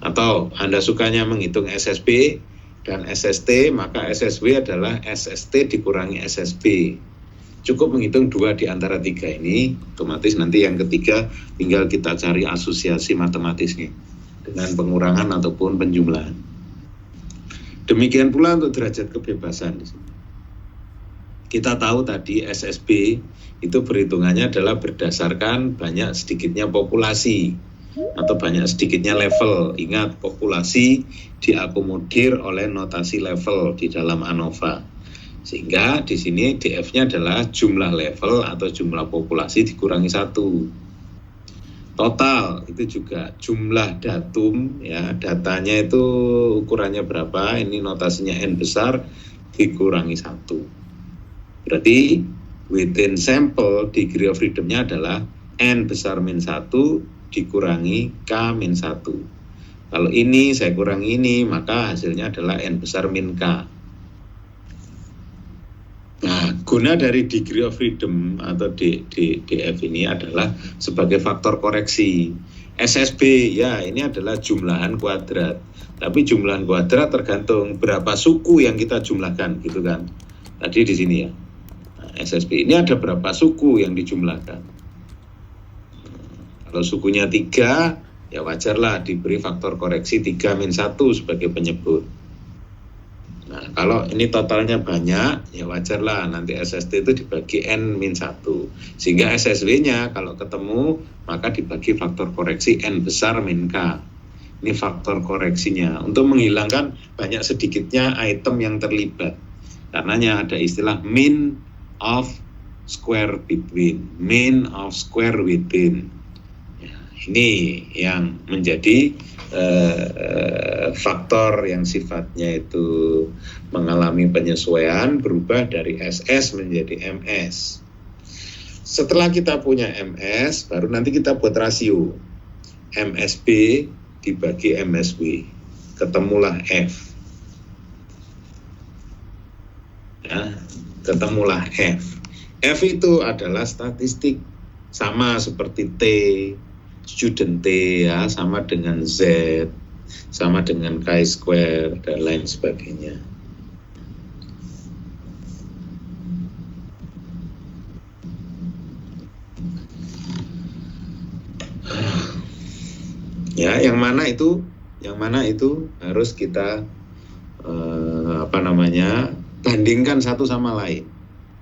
Atau Anda sukanya menghitung SSB dan SST, maka SSW adalah SST dikurangi SSB. Cukup menghitung 2 di antara 3 ini, otomatis nanti yang ketiga tinggal kita cari asosiasi matematisnya dengan pengurangan ataupun penjumlahan. Demikian pula untuk derajat kebebasan. Kita tahu tadi SSB itu perhitungannya adalah berdasarkan banyak sedikitnya populasi atau banyak sedikitnya level. Ingat, populasi diakomodir oleh notasi level di dalam ANOVA. Sehingga di sini DF-nya adalah jumlah level atau jumlah populasi dikurangi 1. Total itu juga jumlah datum ya, datanya itu ukurannya berapa, ini notasinya N besar dikurangi 1. Berarti within sample degree of freedom-nya adalah N besar min 1 dikurangi K min 1. Kalau ini saya kurangi ini, maka hasilnya adalah N besar min K. Nah, guna dari degree of freedom atau DF ini adalah sebagai faktor koreksi. SSB, ya ini adalah jumlahan kuadrat. Tapi jumlahan kuadrat tergantung berapa suku yang kita jumlahkan, gitu kan. Tadi di sini ya. Nah, SSB ini ada berapa suku yang dijumlahkan. Kalau sukunya 3, ya wajarlah diberi faktor koreksi 3 min 1 sebagai penyebut. Nah, kalau ini totalnya banyak, ya wajarlah nanti SST itu dibagi N min 1. Sehingga SSW-nya kalau ketemu, maka dibagi faktor koreksi N besar min K. Ini faktor koreksinya. Untuk menghilangkan banyak sedikitnya item yang terlibat. Karenanya ada istilah mean of square between, mean of square within. Ini yang menjadi faktor yang sifatnya itu mengalami penyesuaian berubah dari SS menjadi MS. Setelah kita punya MS, baru nanti kita buat rasio MSB dibagi MSW, ketemulah F. Ya, ketemulah F. F itu adalah statistik, sama seperti T, student T ya, sama dengan Z, sama dengan chi-square dan lain sebagainya. Ya, yang mana itu harus kita bandingkan satu sama lain.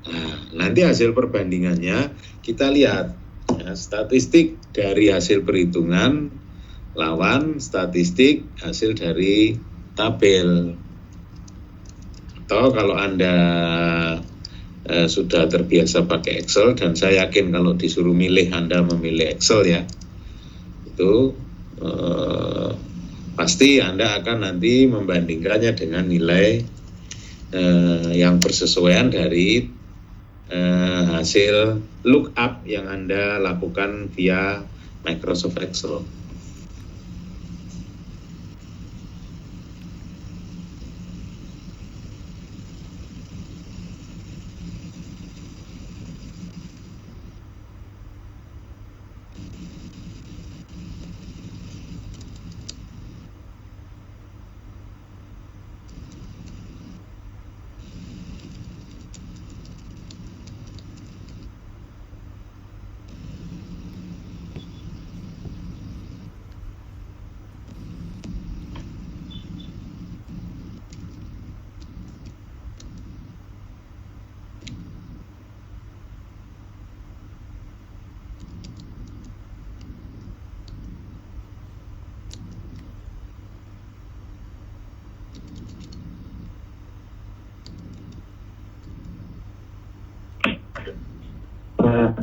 Nah, nanti hasil perbandingannya kita lihat ya, statistik dari hasil perhitungan lawan statistik hasil dari tabel. Atau kalau Anda sudah terbiasa pakai Excel, dan saya yakin kalau disuruh milih Anda memilih Excel ya, itu pasti Anda akan nanti membandingkannya dengan nilai yang bersesuaian dari hasil lookup yang Anda lakukan via Microsoft Excel.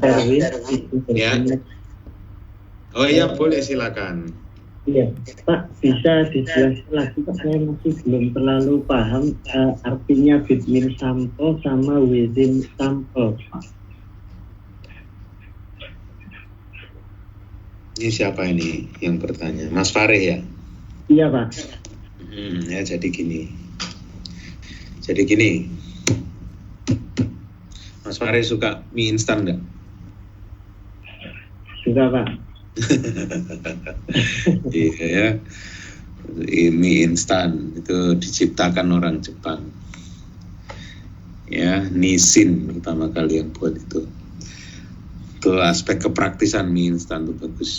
Erwin, Ya. Oh iya, boleh, silakan. iya Pak, bisa dijelaskan lagi Pak, saya masih belum terlalu paham artinya between sample sama within sample. Ini siapa ini yang bertanya? Mas Farid ya? Iya Pak. Ya jadi gini. Mas Farid suka mie instan nggak? Sudah Pak. Iya ya. Mie instan itu diciptakan orang Jepang. Ya, Nissin pertama kali yang buat itu. Itu aspek kepraktisan mie instan itu bagus.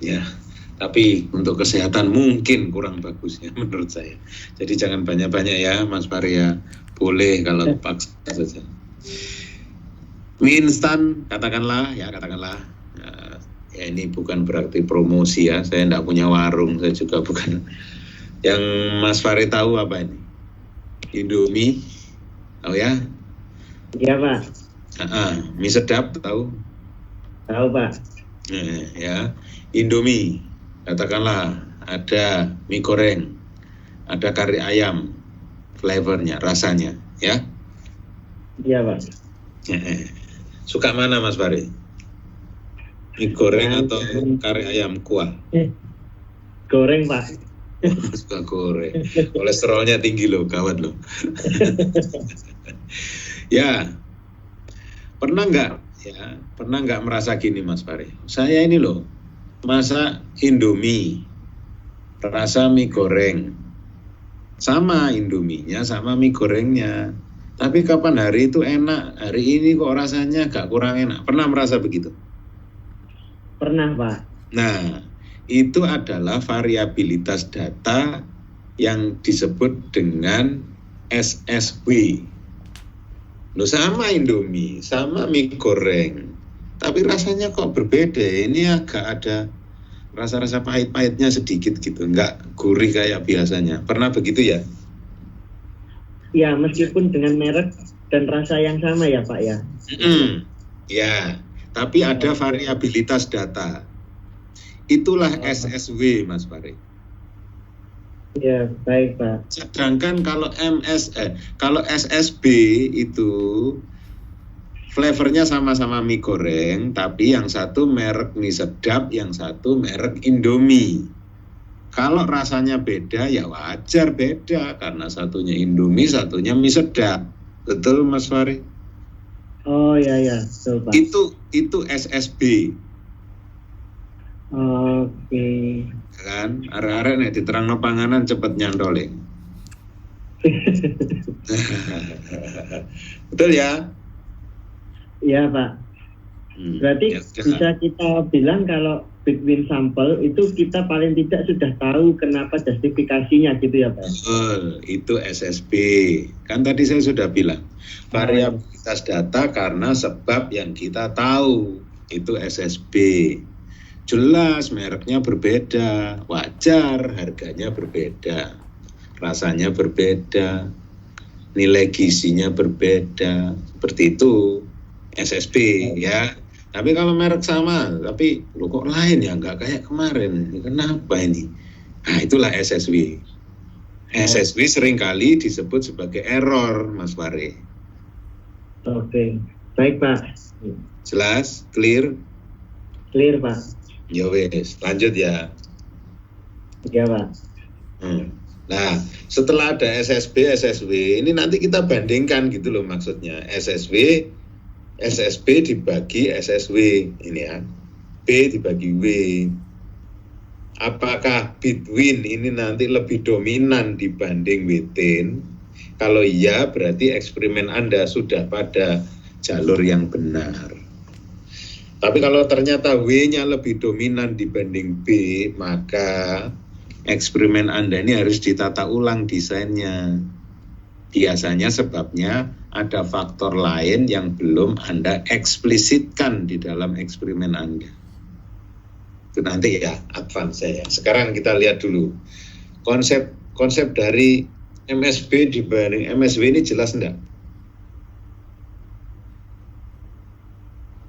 Ya. Tapi untuk kesehatan mungkin kurang bagus ya menurut saya. Jadi jangan banyak-banyak ya Mas Farid ya. Boleh kalau paksa saja. Mie instan katakanlah ya ini bukan berarti promosi ya, saya tidak punya warung, saya juga bukan. Yang Mas Farid tahu apa ini? Indomie, tahu ya? Iya Pak. Mie sedap tahu? Tahu Pak. Ya, Indomie, katakanlah ada mie goreng, ada kari ayam, flavornya, rasanya, ya? Iya Pak. Suka mana Mas Farid? Mie goreng atau kari ayam kuah? Goreng Pak. Suka goreng. Kolesterolnya tinggi loh, gawat loh. Ya, pernah nggak merasa gini Mas Farid? Saya ini loh, masak Indomie, rasa mie goreng, sama Indominya, sama mie gorengnya. Tapi kapan hari itu enak, hari ini kok rasanya agak kurang enak. Pernah merasa begitu? Pernah Pak. Nah, itu adalah variabilitas data yang disebut dengan SSW. Loh, sama Indomie, sama mie goreng, tapi rasanya kok berbeda. Ini agak ada rasa-rasa pahit-pahitnya sedikit gitu, nggak gurih kayak biasanya. Pernah begitu ya? Ya, meskipun dengan merek dan rasa yang sama ya Pak ya. Ya, tapi ada variabilitas data. Itulah SSW Mas Farid. Ya, baik Pak. Sedangkan kalau kalau SSB itu flavornya sama-sama mie goreng, tapi yang satu merek mie sedap, yang satu merek Indomie. Kalau rasanya beda ya wajar beda, karena satunya Indomie, satunya mie sedap. Betul Mas Farid? Oh ya, betul Pak. Itu SSB. Oke. Kan arek-arek nek diterangno panganan cepet nyantole. Betul ya? Iya Pak. Berarti Ya, bisa kita bilang kalau between sample itu kita paling tidak sudah tahu kenapa justifikasinya gitu ya Pak? Itu SSB. Kan tadi saya sudah bilang, variabilitas data karena sebab yang kita tahu, itu SSB. Jelas mereknya berbeda, wajar harganya berbeda, rasanya berbeda, nilai gizinya berbeda, seperti itu SSB ya. Tapi kalau merek sama, tapi lo kok lain ya, nggak kayak kemarin, kenapa ini? Nah itulah SSW. SSW seringkali disebut sebagai error, Mas Fahri. Oke, baik Pak. Jelas, clear? Clear Pak. Ya wes, lanjut ya. Ya Pak. Nah, setelah ada SSB, SSW, ini nanti kita bandingkan gitu loh maksudnya. SSB dibagi SSW, ini ya. B dibagi W. Apakah between ini nanti lebih dominan dibanding within? Kalau iya, berarti eksperimen Anda sudah pada jalur yang benar. Tapi kalau ternyata W-nya lebih dominan dibanding B, maka eksperimen Anda ini harus ditata ulang desainnya. Biasanya sebabnya ada faktor lain yang belum Anda eksplisitkan di dalam eksperimen Anda. Itu nanti ya, advance ya. Sekarang kita lihat dulu. Konsep dari MSB dibanding MSW ini jelas enggak?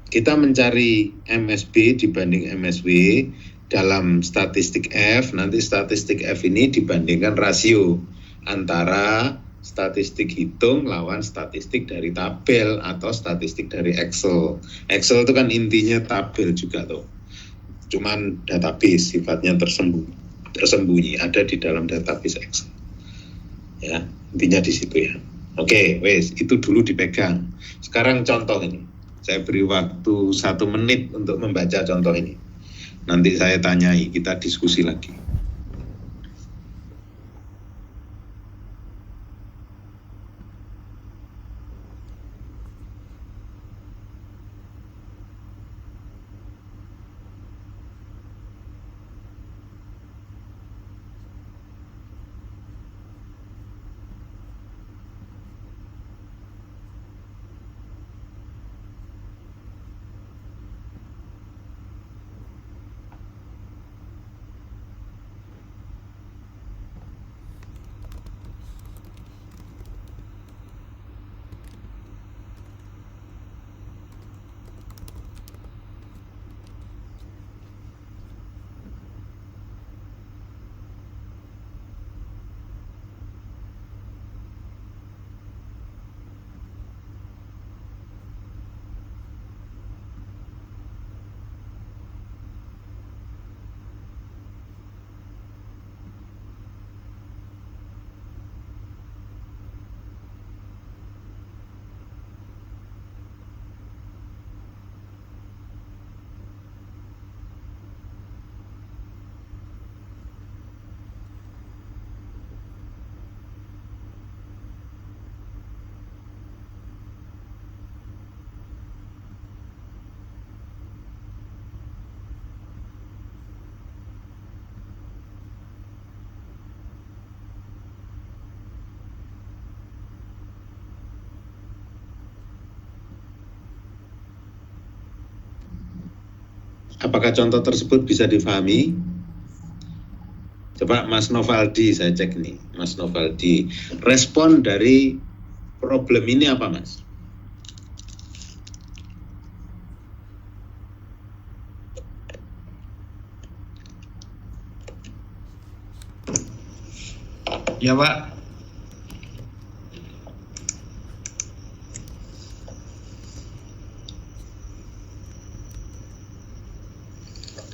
Kita mencari MSB dibanding MSW dalam statistik F, nanti statistik F ini dibandingkan rasio antara statistik hitung lawan statistik dari tabel atau statistik dari Excel. Excel itu kan intinya tabel juga tuh. Cuman database sifatnya tersembunyi ada di dalam database Excel. Ya, intinya di situ ya. Oke, wes itu dulu dipegang. Sekarang contoh ini. Saya beri waktu 1 menit untuk membaca contoh ini. Nanti saya tanyai, kita diskusi lagi. Apakah contoh tersebut bisa difahami? Coba Mas Novaldi, saya cek nih, Mas Novaldi. Respon dari problem ini apa, Mas? Ya, Pak.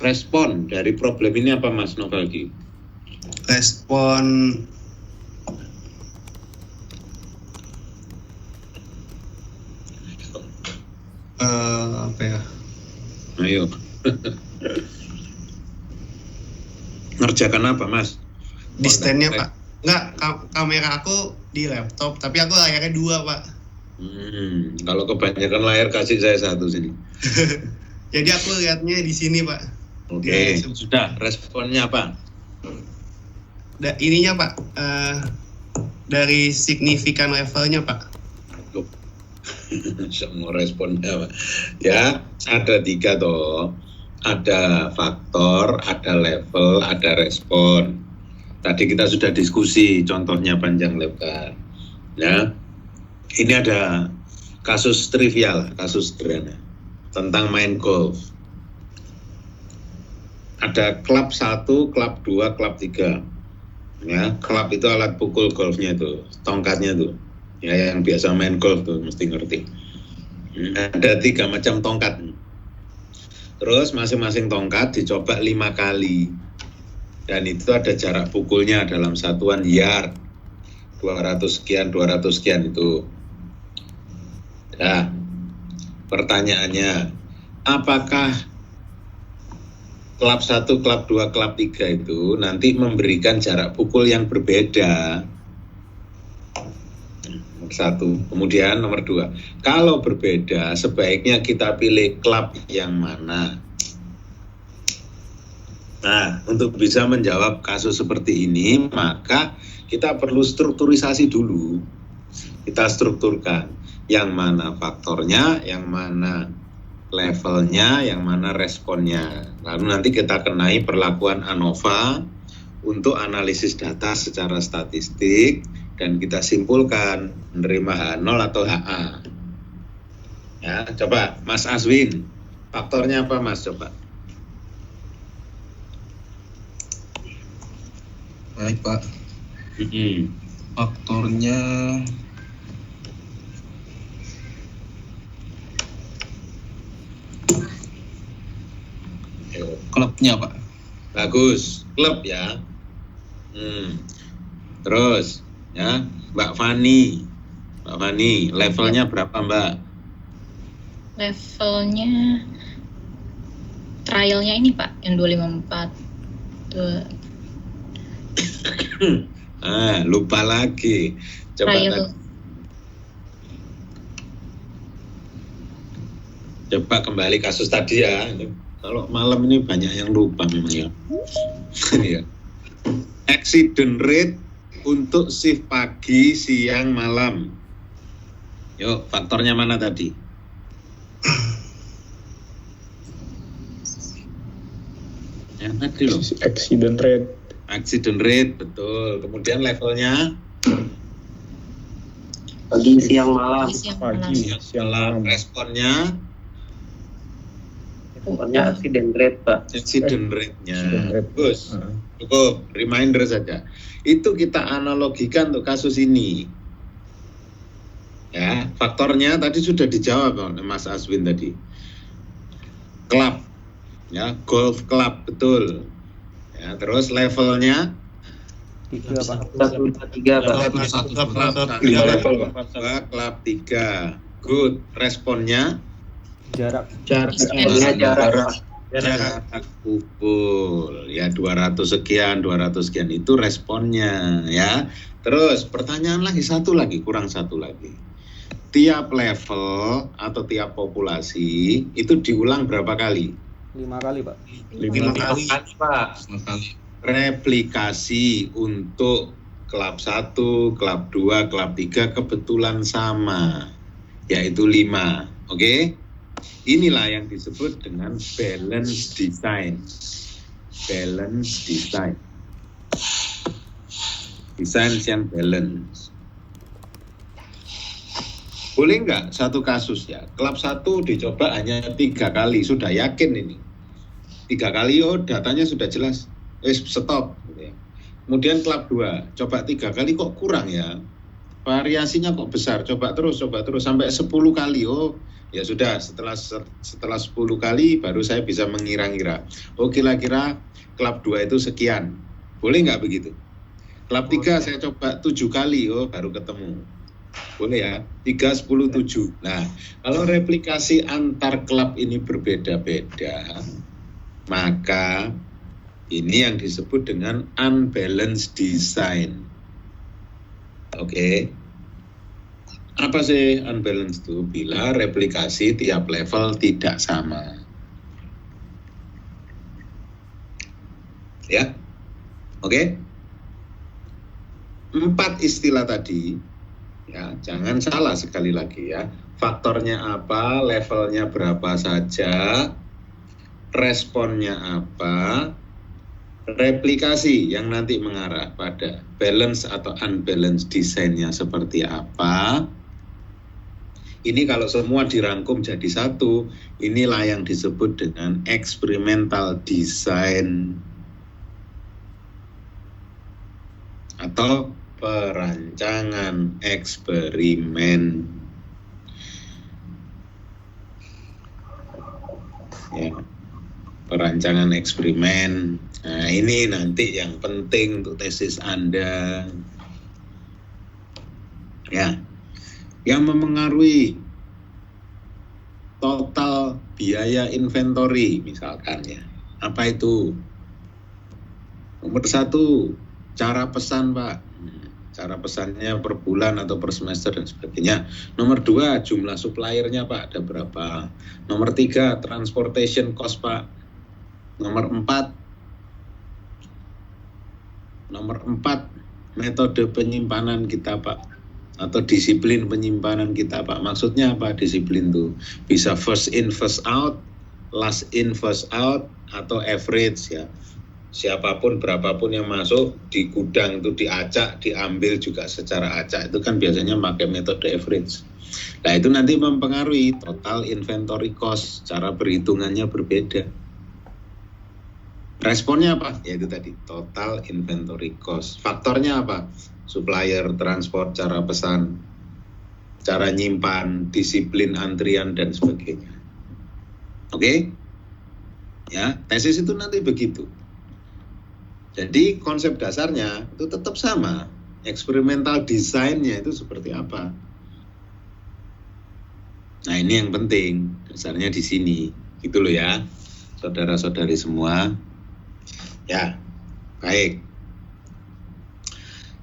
Respon dari problem ini apa, Mas Novaldi? Respon apa ya? Ayo. Ngerjakan apa, Mas? Distance-nya, Pak. Enggak, kamera aku di laptop, tapi aku layarnya 2, Pak. Kalau kebanyakan layar kasih saya satu sini. Jadi aku lihatnya di sini, Pak. Oke, sudah. Responnya apa? Ininya, Pak. Dari signifikan levelnya, Pak. Semua responnya, Pak. Ya, ada 3 toh. Ada faktor, ada level, ada respon. Tadi kita sudah diskusi contohnya panjang lebar. Ya, ini ada kasus trivial, kasus sederhana tentang main golf. Ada klub 1, klub 2, klub 3. Ya, klub itu alat pukul golfnya itu, tongkatnya tuh. Ya, yang biasa main golf tuh mesti ngerti. Ada 3 macam tongkat. Terus masing-masing tongkat dicoba 5 kali. Dan itu ada jarak pukulnya dalam satuan yard. 200 sekian itu. Nah, pertanyaannya, apakah klub 1, klub 2, klub 3 itu nanti memberikan jarak pukul yang berbeda? Nomor 1. Kemudian nomor 2, kalau berbeda sebaiknya kita pilih klub yang mana? Nah, untuk bisa menjawab kasus seperti ini, maka kita perlu strukturisasi dulu. Kita strukturkan yang mana faktornya, yang mana levelnya, yang mana responnya. Lalu nanti kita kenai perlakuan ANOVA untuk analisis data secara statistik dan kita simpulkan menerima H0 atau HA. Ya, coba Mas Aswin, faktornya apa Mas? Coba. Baik, Pak. Faktornya klubnya, Pak. Bagus, klub ya. Terus ya, Mbak Fani, levelnya berapa Mbak? Levelnya trialnya ini Pak, yang 254. Lupa lagi. Coba coba kembali kasus tadi ya. Kalau malam ini banyak yang lupa memang ya. Ya. Accident rate untuk shift pagi, siang, malam. Yuk, faktornya mana tadi? Yang tadi loh. Accident rate, betul. Kemudian levelnya? Pagi, siang, malam. Siang, responnya? Responnya accident rate, Pak. Accident rate-nya. Bagus. Cukup, reminder saja. Itu kita analogikan untuk kasus ini. Ya, faktornya tadi sudah dijawab oleh Mas Aswin tadi. Klub. Ya, golf club, betul. Ya, terus levelnya 3 Pak. 1, 2, 3 Pak. Klub 3. Good. Responnya Jarak pukul. Ya 200 sekian itu responnya ya. Terus pertanyaan lagi kurang satu lagi. Tiap level atau tiap populasi itu diulang berapa kali? 5 kali Pak. 5 kali Pak. Replikasi untuk klub 1, klub 2, klub 3 kebetulan sama, yaitu 5. Oke? Inilah yang disebut dengan balance design. Balance design. Design yang balance. Boleh nggak satu kasus ya, klub 1 dicoba hanya 3 kali, sudah yakin ini 3 kali, datanya sudah jelas, stop. Kemudian klub 2 coba 3 kali kok kurang ya, variasinya kok besar, coba terus sampai 10 kali, ya sudah, setelah 10 kali baru saya bisa mengira-ngira, kira-kira klub 2 itu sekian, boleh nggak begitu? Klub 3 saya coba 7 kali, baru ketemu. Boleh ya, 3, 10, 7. Nah, kalau replikasi antar klub ini berbeda-beda, maka ini yang disebut dengan unbalanced design. Oke. Apa sih unbalanced itu? Bila replikasi tiap level tidak sama. Ya, oke? 4 istilah tadi, ya jangan salah sekali lagi ya. Faktornya apa, levelnya berapa saja, responnya apa, replikasi yang nanti mengarah pada balance atau unbalanced desainnya seperti apa. Ini kalau semua dirangkum jadi satu, inilah yang disebut dengan experimental design atau perancangan eksperimen. Ya, perancangan eksperimen. Nah, ini nanti yang penting untuk tesis Anda. Ya, yang memengaruhi total biaya inventory misalkan ya. Apa itu? Nomor 1, cara pesan Pak. Cara pesannya per bulan atau per semester dan sebagainya. Nomor 2, jumlah suppliernya Pak, ada berapa. Nomor 3, transportation cost Pak. Nomor 4, metode penyimpanan kita Pak, atau disiplin penyimpanan kita Pak. Maksudnya apa disiplin tuh? Bisa first in first out, last in first out, atau average ya. Siapapun berapapun yang masuk di gudang itu diacak, diambil juga secara acak. Itu kan biasanya pakai metode average. Nah itu nanti mempengaruhi total inventory cost. Cara perhitungannya berbeda. Responnya apa? Ya itu tadi, total inventory cost. Faktornya apa? Supplier, transport, cara pesan, cara nyimpan, disiplin antrian, dan sebagainya. Oke? Ya, tesis itu nanti begitu. Jadi konsep dasarnya itu tetap sama. Eksperimental desainnya itu seperti apa? Nah ini yang penting, dasarnya di sini. Gitu loh ya, saudara-saudari semua. Ya, baik.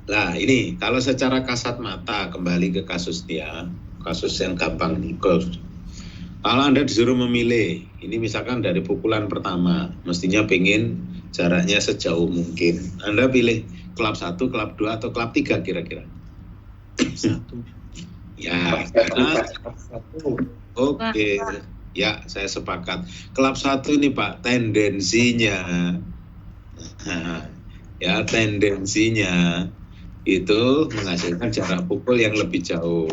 Nah ini kalau secara kasat mata kembali ke kasus dia, kasus yang gampang nih, golf. Kalau Anda disuruh memilih, ini misalkan dari pukulan pertama, mestinya pengen jaraknya sejauh mungkin. Anda pilih klub 1, klub 2, atau klub 3 kira-kira? 1. Ya, oke. Ya, saya sepakat. Klub 1 ini Pak, tendensinya, ya tendensinya itu menghasilkan jarak pukul yang lebih jauh.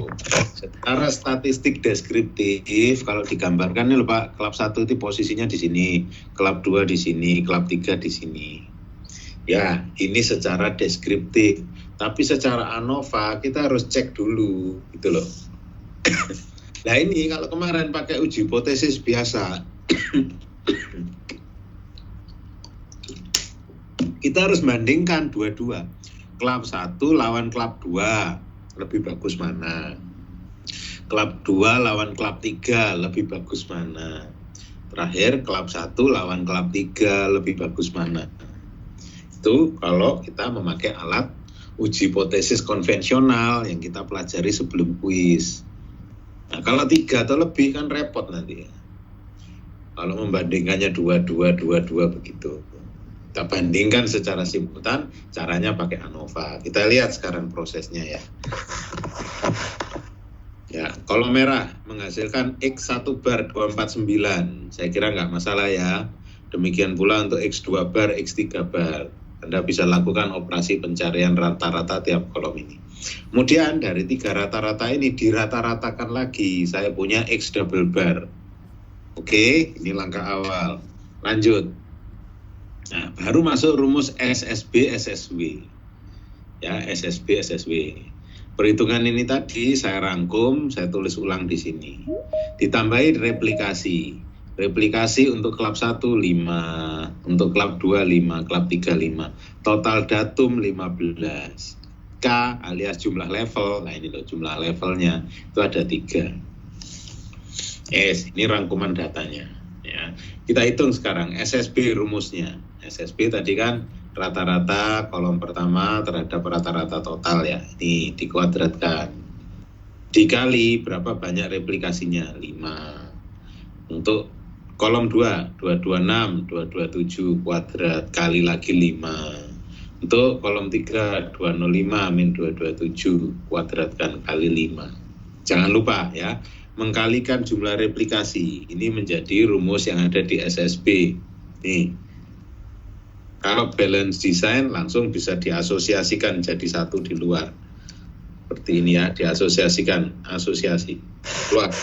Secara statistik deskriptif, kalau digambarkan nih Pak, klub 1 itu posisinya di sini, klub 2 di sini, klub 3 di sini. Ya, ini secara deskriptif. Tapi secara ANOVA kita harus cek dulu, gitu loh. Nah ini kalau kemarin pakai uji hipotesis biasa, kita harus bandingkan dua-dua. Klub 1 lawan klub 2 lebih bagus mana? Klub 2 lawan klub 3 lebih bagus mana? Terakhir klub 1 lawan klub 3 lebih bagus mana? Itu kalau kita memakai alat uji hipotesis konvensional yang kita pelajari sebelum kuis. Nah kalau 3 atau lebih kan repot nanti. Kalau membandingkannya 2 begitu. Kita bandingkan secara simultan, caranya pakai ANOVA. Kita lihat sekarang prosesnya ya. Ya, kalau merah menghasilkan X1 bar 249, saya kira nggak masalah ya. Demikian pula untuk X2 bar, X3 bar. Anda bisa lakukan operasi pencarian rata-rata tiap kolom ini. Kemudian dari 3 rata-rata ini dirata-ratakan lagi. Saya punya X double bar. Oke, ini langkah awal. Lanjut. Nah, baru masuk rumus SSB, SSW. Ya, SSB, SSW. Perhitungan ini tadi saya rangkum, saya tulis ulang di sini. Ditambahi replikasi. Replikasi untuk klub 1 5, untuk klub 2 5, klub 3 5. Total datum 15. K alias jumlah level. Nah, ini loh jumlah levelnya. Itu ada 3. Yes, ini rangkuman datanya. Ya. Kita hitung sekarang SSB rumusnya. SSB tadi kan rata-rata kolom pertama terhadap rata-rata total ya. Ini dikuadratkan. dikali berapa banyak replikasinya, 5. Untuk kolom 2, 226, 227 kuadrat kali lagi 5. Untuk kolom 3, 205 min 227 kuadratkan kali 5. Jangan lupa ya, mengkalikan jumlah replikasi. Ini menjadi rumus yang ada di SSB. Nih, kalau balance design langsung bisa diasosiasikan jadi satu di luar. Seperti ini ya, diasosiasikan, asosiasi. Keluar.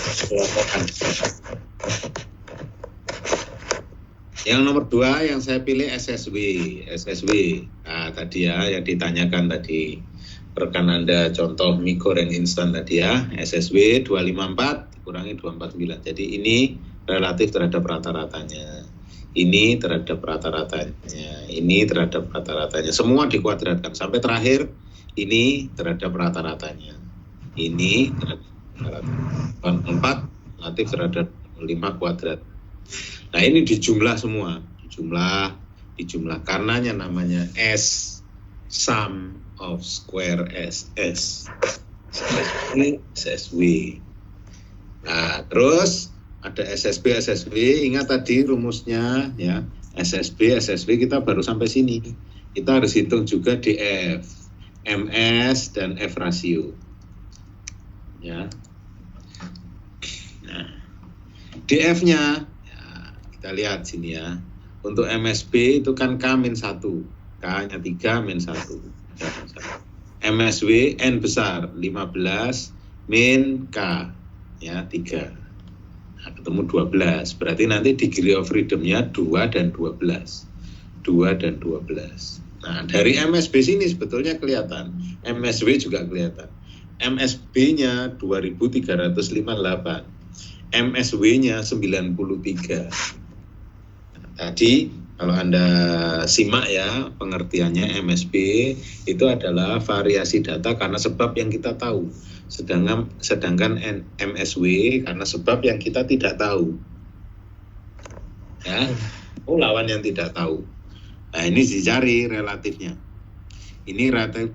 Yang nomor 2 yang saya pilih SSW. Nah, tadi ya yang ditanyakan tadi. Rekan Anda contoh mie goreng instan tadi ya. SSW 254 dikurangi 249. Jadi ini relatif terhadap rata-ratanya. Ini terhadap rata-ratanya. Ini terhadap rata-ratanya. Semua dikuadratkan sampai terakhir ini terhadap rata-ratanya. Ini terhadap rata-ratanya. 4 relatif terhadap 5 kuadrat. Nah ini dijumlah semua, dijumlah karenanya namanya S, sum of square SS, SSW. Nah terus ada SSB, ingat tadi rumusnya ya, SSB kita baru sampai sini. Kita harus hitung juga DF, MS dan F rasio. Ya. Nah, DF-nya kita lihat sini ya. Untuk MSB itu kan K-1. K-nya 3 min 1. MSW N besar 15 min K ya 3. Nah, ketemu 12. Berarti nanti degree of freedom-nya 2 dan 12. 2 dan 12. Nah, dari MSB sini sebetulnya kelihatan. MSW juga kelihatan. MSB-nya 2358. MSW-nya 93. Tadi kalau Anda simak ya pengertiannya MSB itu adalah variasi data karena sebab yang kita tahu. Sedangkan MSW karena sebab yang kita tidak tahu. Ya, lawan yang tidak tahu. Nah, ini dicari relatifnya. Ini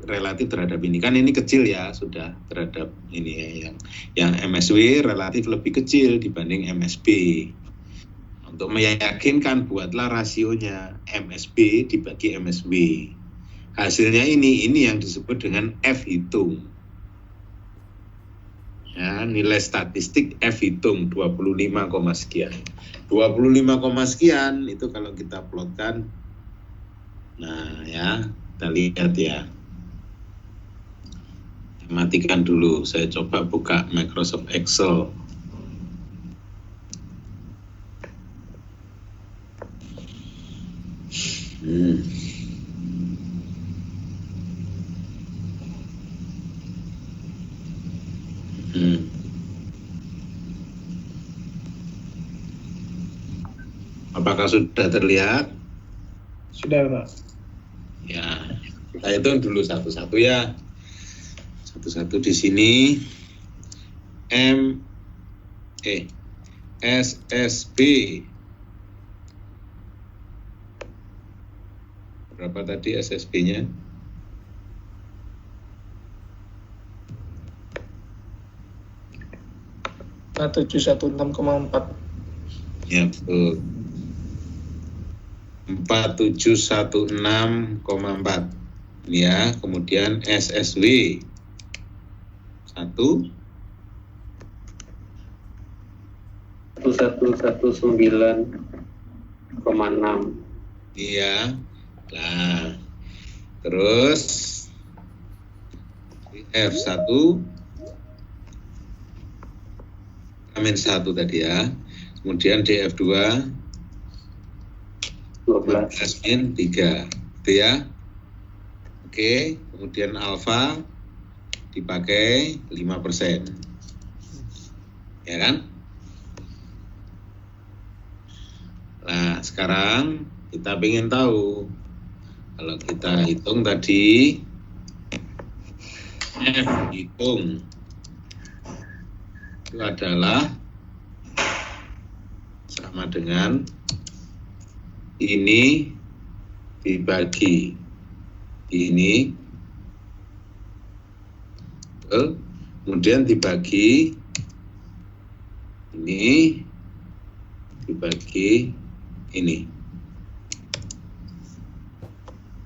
relatif terhadap ini. Kan ini kecil ya sudah terhadap ini ya. Yang MSW relatif lebih kecil dibanding MSB. Untuk meyakinkan buatlah rasionya MSB dibagi MSW. Hasilnya ini yang disebut dengan F hitung. Ya, nilai statistik F hitung 25, sekian. 25, sekian itu kalau kita plotkan. Nah, ya, kita lihat ya. Matikan dulu, saya coba buka Microsoft Excel. Apakah sudah terlihat? Sudah, Pak. Ya, kita hitung dulu satu-satu ya. Satu-satu di sini. SSB. Berapa tadi SSB-nya? Nah, 716,4. Ya, betul. 4716,4. Ya, kemudian SSW 1 1119,6. Iya. Nah, terus F1 Amin 1 tadi ya. Kemudian DF2 12 min 3. Itu ya. Oke, kemudian alfa dipakai 5%. Ya kan? Nah, sekarang kita ingin tahu. Kalau kita hitung tadi F hitung itu adalah sama dengan ini dibagi ini kemudian dibagi ini, dibagi ini.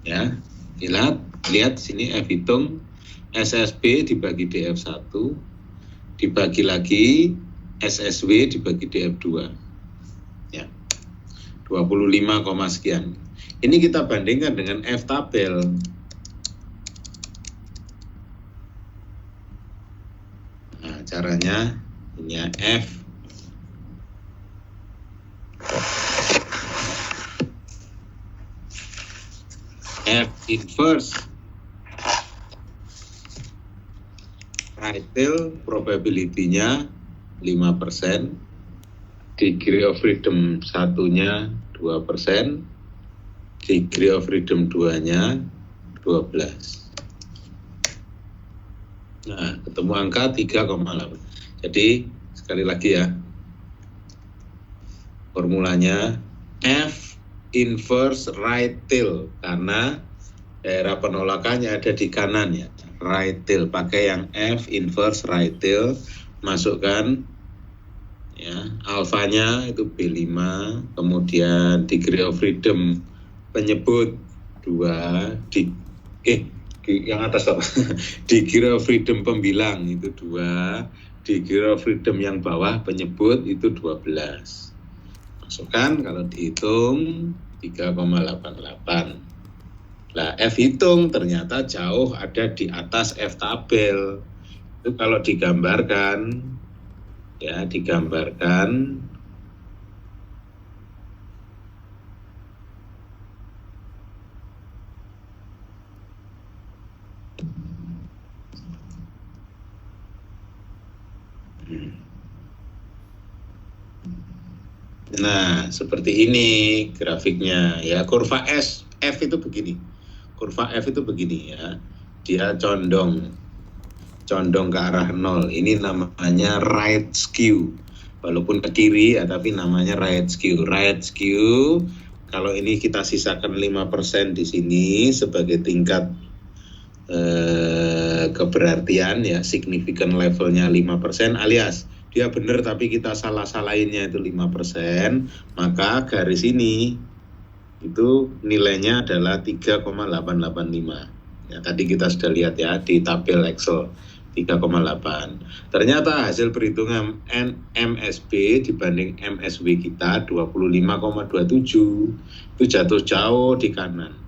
Ya, lihat sini F hitung SSB dibagi DF1, dibagi lagi SSW dibagi DF2. Ya. 25, sekian. Ini kita bandingkan dengan F tabel. Nah, caranya punya F inverse right tail probability-nya 5%, degree of freedom 1-nya 2%, degree of freedom 2-nya 12. Nah, ketemu angka 3,8. Jadi sekali lagi ya, formulanya F inverse right tail, karena daerah penolakannya ada di kanan ya, right tail, pakai yang F inverse right tail, masukkan ya alfanya itu B5, kemudian degree of freedom penyebut 2, yang atas apa? Degree of freedom pembilang itu 2, degree of freedom yang bawah penyebut itu 12. Masukkan, kalau dihitung 3,88. Nah, F hitung ternyata jauh ada di atas F tabel. Itu kalau digambarkan, ya digambarkan nah, seperti ini grafiknya ya. Kurva F itu begini. Kurva F itu begini ya. Dia condong ke arah 0. Ini namanya right skew. Walaupun ke kiri ya, tapi namanya right skew. Right skew, kalau ini kita sisakan 5% di sini sebagai tingkat keberartian ya, significant levelnya 5%, alias dia benar tapi kita salah-salahinnya itu 5%, maka garis ini itu nilainya adalah 3,885. Ya, tadi kita sudah lihat ya di tabel Excel 3,8. Ternyata hasil perhitungan MSB dibanding MSW kita 25,27 itu jatuh jauh di kanan.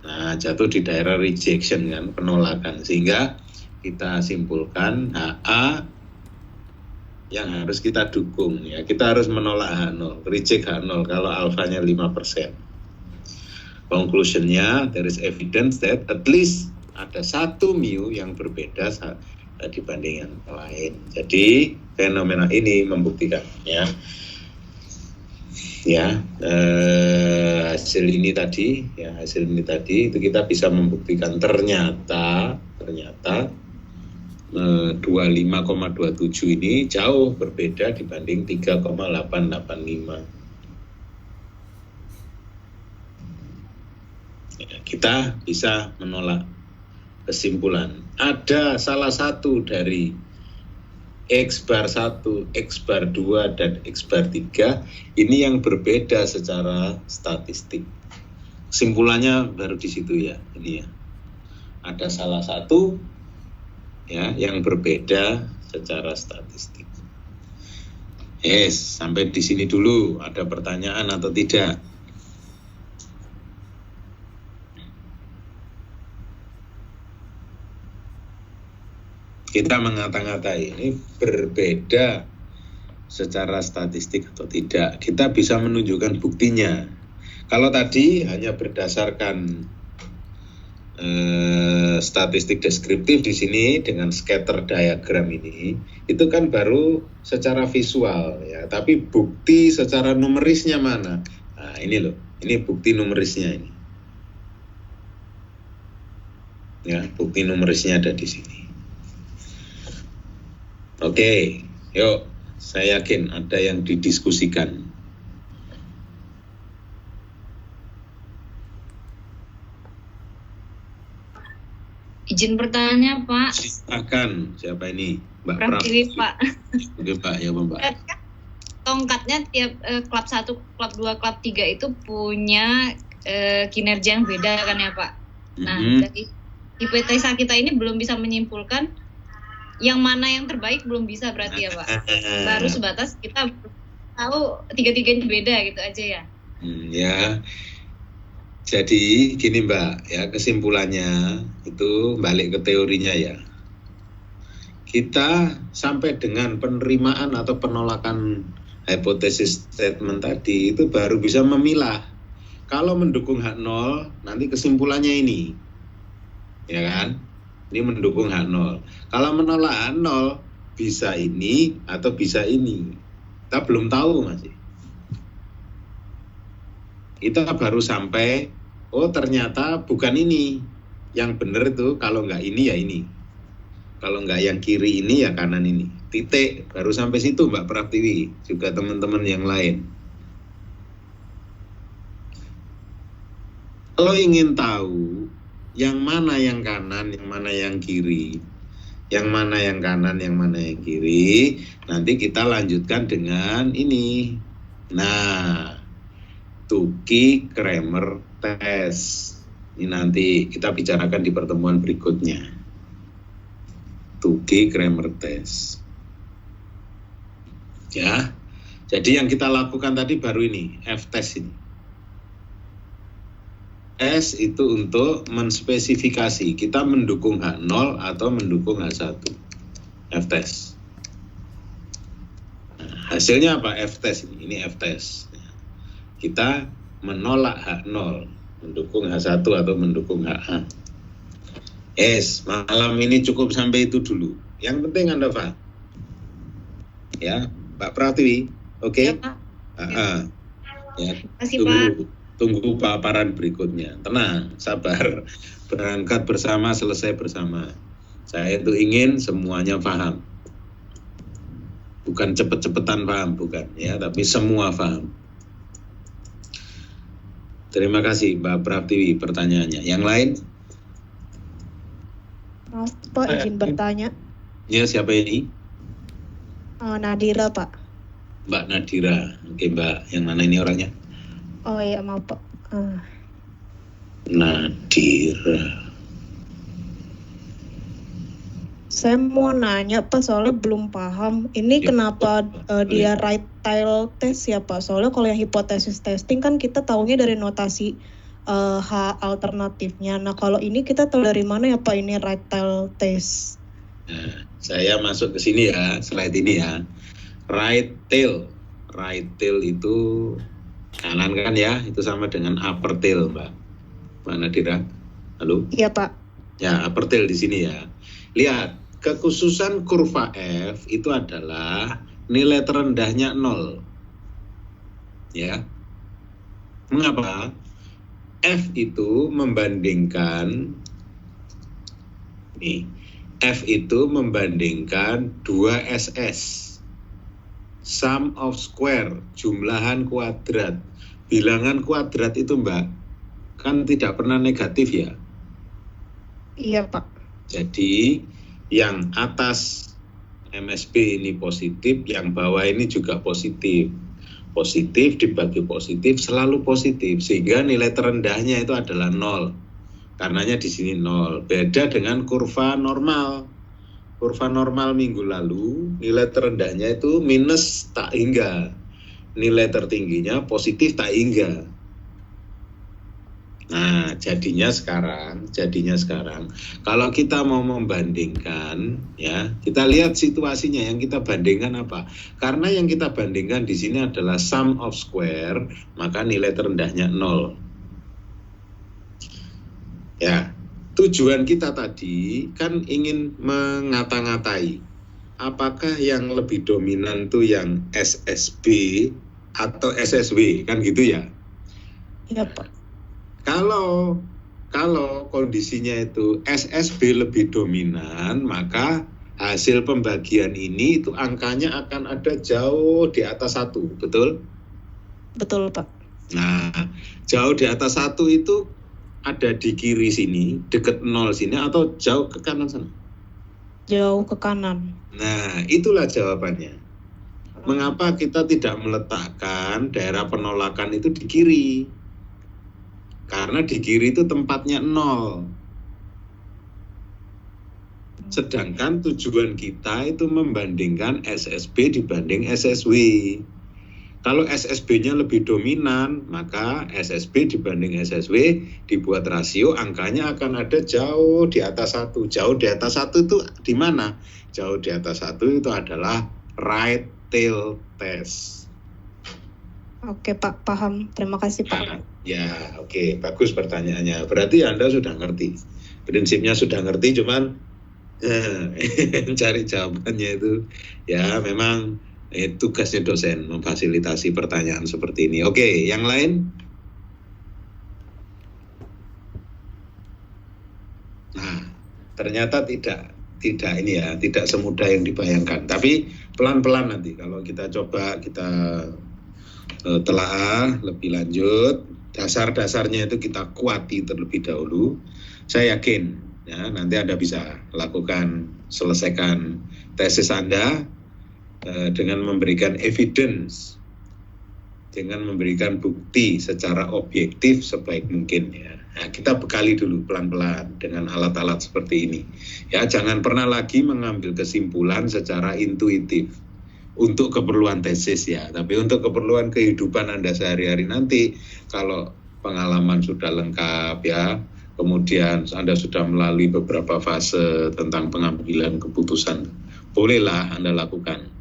Nah, jatuh di daerah rejection kan, penolakan, sehingga kita simpulkan HA yang harus kita dukung ya, kita harus menolak H0, reject H0 kalau alfanya 5%. Conclusionnya, there is evidence that at least ada satu mu yang berbeda dibanding yang lain. Jadi fenomena ini membuktikan ya, hasil ini tadi itu kita bisa membuktikan ternyata 25,27 ini jauh berbeda dibanding 3,885. Ya, kita bisa menolak kesimpulan ada salah satu dari X bar 1, X bar 2, dan X bar 3 ini yang berbeda secara statistik. Kesimpulannya baru di situ ya, ini ya. Ada salah satu ya yang berbeda secara statistik. Yes, sampai di sini dulu. Ada pertanyaan atau tidak? Kita mengata-ngatai ini berbeda secara statistik atau tidak. Kita bisa menunjukkan buktinya. Kalau tadi hanya berdasarkan statistik deskriptif di sini dengan scatter diagram ini, itu kan baru secara visual ya, tapi bukti secara numerisnya mana? Nah, ini loh, ini bukti numerisnya ini. Ya, bukti numerisnya ada di sini. Oke, yuk, saya yakin ada yang didiskusikan. Izin bertanya, Pak. Silakan, siapa ini? Mbak Pratiwi, Pak. Oke, Pak, ya Mbak. Tongkatnya tiap klub 1, klub 2, klub 3 itu punya kinerja yang beda kan ya, Pak? Nah, dari hipotesa kita ini belum bisa menyimpulkan yang mana yang terbaik, belum bisa berarti ya, Pak? Baru sebatas kita tahu tiga-tiganya beda gitu aja ya. Ya. Jadi gini Mbak, ya kesimpulannya itu balik ke teorinya ya. Kita sampai dengan penerimaan atau penolakan hipotesis statement tadi itu baru bisa memilah. Kalau mendukung H0, nanti kesimpulannya ini. Ya kan? Ini mendukung H0. Kalau menolak H0, bisa ini atau bisa ini. Kita belum tahu masih. Kita baru sampai, oh ternyata bukan ini. Yang benar itu kalau nggak ini ya ini. Kalau nggak yang kiri ini ya kanan ini. Titik, baru sampai situ Mbak Pratiwi. Juga teman-teman yang lain. Kalau ingin tahu yang mana yang kanan, yang mana yang kiri, yang mana yang kanan, yang mana yang kiri, nanti kita lanjutkan dengan ini. Nah, Tukey-Kramer test. Ini nanti kita bicarakan di pertemuan berikutnya. Tukey-Kramer test. Ya, jadi yang kita lakukan tadi baru ini, F-test ini. S itu untuk menspesifikasi kita mendukung H0 atau mendukung H1. F-test. Nah, hasilnya apa? F-test ini. Ini F-test. Kita menolak H0, mendukung H1 atau mendukung HA. Malam ini cukup sampai itu dulu. Yang penting Anda paham. Ya, Pak Pratiwi. Oke? Ya, Pak. Ya, Terima kasih, Pak. Tunggu paparan berikutnya. Tenang, sabar. Berangkat bersama, selesai bersama. Saya itu ingin semuanya paham. Bukan cepet-cepetan paham, bukan. Ya, tapi semua paham. Terima kasih Mbak Pratiwi pertanyaannya. Yang lain? Maaf Pak, izin bertanya. Ya, siapa ini? Nadira Pak. Mbak Nadira. Oke Mbak, yang mana ini orangnya? Oh iya maaf Pak. Nadira. Saya mau nanya Pak, soalnya belum paham. Ini kenapa dia right tile test ya Pak? Soalnya kalau yang hipotesis testing kan kita tahunya dari notasi H alternatifnya. Nah kalau ini kita tahu dari mana ya Pak ini right tile test? Nah, saya masuk ke sini ya, slide ini ya. Right tail itu kanan kan ya, itu sama dengan upper tail Mbak Nadira. Halo? Iya Pak. Ya, upper tail di sini ya. Lihat, kekhususan kurva F itu adalah nilai terendahnya 0. Ya. Mengapa? F itu membandingkan nih. F itu membandingkan 2 SS. Sum of square, jumlahan kuadrat. Bilangan kuadrat itu Mbak, kan tidak pernah negatif ya? Iya Pak. Jadi yang atas MSB ini positif, yang bawah ini juga positif. Positif dibagi positif selalu positif, sehingga nilai terendahnya itu adalah 0. Karenanya di sini 0. Beda dengan kurva normal. Kurva normal minggu lalu, nilai terendahnya itu minus tak hingga. Nilai tertingginya positif tak hingga. Nah, jadinya sekarang kalau kita mau membandingkan ya, kita lihat situasinya. Yang kita bandingkan apa? Karena yang kita bandingkan di sini adalah sum of square, maka nilai terendahnya 0. Ya, tujuan kita tadi kan ingin mengata-ngatai apakah yang lebih dominan tuh yang SSB atau SSW, kan gitu ya? Iya Pak. Kalau kondisinya itu SSB lebih dominan, maka hasil pembagian ini itu angkanya akan ada jauh di atas 1, betul? Betul Pak. Nah, jauh di atas 1 itu ada di kiri sini, deket 0 sini, atau jauh ke kanan sana? Jauh ke kanan. Nah, itulah jawabannya. Mengapa kita tidak meletakkan daerah penolakan itu di kiri? Karena di kiri itu tempatnya 0. Sedangkan tujuan kita itu membandingkan SSB dibanding SSW. Kalau SSB-nya lebih dominan, maka SSB dibanding SSW dibuat rasio, angkanya akan ada jauh di atas 1. Jauh di atas 1 itu di mana? Jauh di atas 1 itu adalah right tail test. Oke Pak, paham. Terima kasih Pak. Ya, oke, bagus pertanyaannya. Berarti Anda sudah ngerti. Prinsipnya sudah ngerti, cuman cari jawabannya itu ya memang tugasnya dosen memfasilitasi pertanyaan seperti ini. Oke, yang lain? Nah, ternyata tidak ini ya, tidak semudah yang dibayangkan. Tapi pelan-pelan nanti kalau kita coba kita telaah lebih lanjut, dasar-dasarnya itu kita kuati terlebih dahulu. Saya yakin ya nanti Anda bisa lakukan, selesaikan tesis Anda dengan memberikan evidence, dengan memberikan bukti secara objektif sebaik mungkin ya. Nah, kita bekali dulu pelan-pelan dengan alat-alat seperti ini. Ya, jangan pernah lagi mengambil kesimpulan secara intuitif untuk keperluan tesis ya, tapi untuk keperluan kehidupan Anda sehari-hari nanti, kalau pengalaman sudah lengkap ya, kemudian Anda sudah melalui beberapa fase tentang pengambilan keputusan, bolehlah Anda lakukan.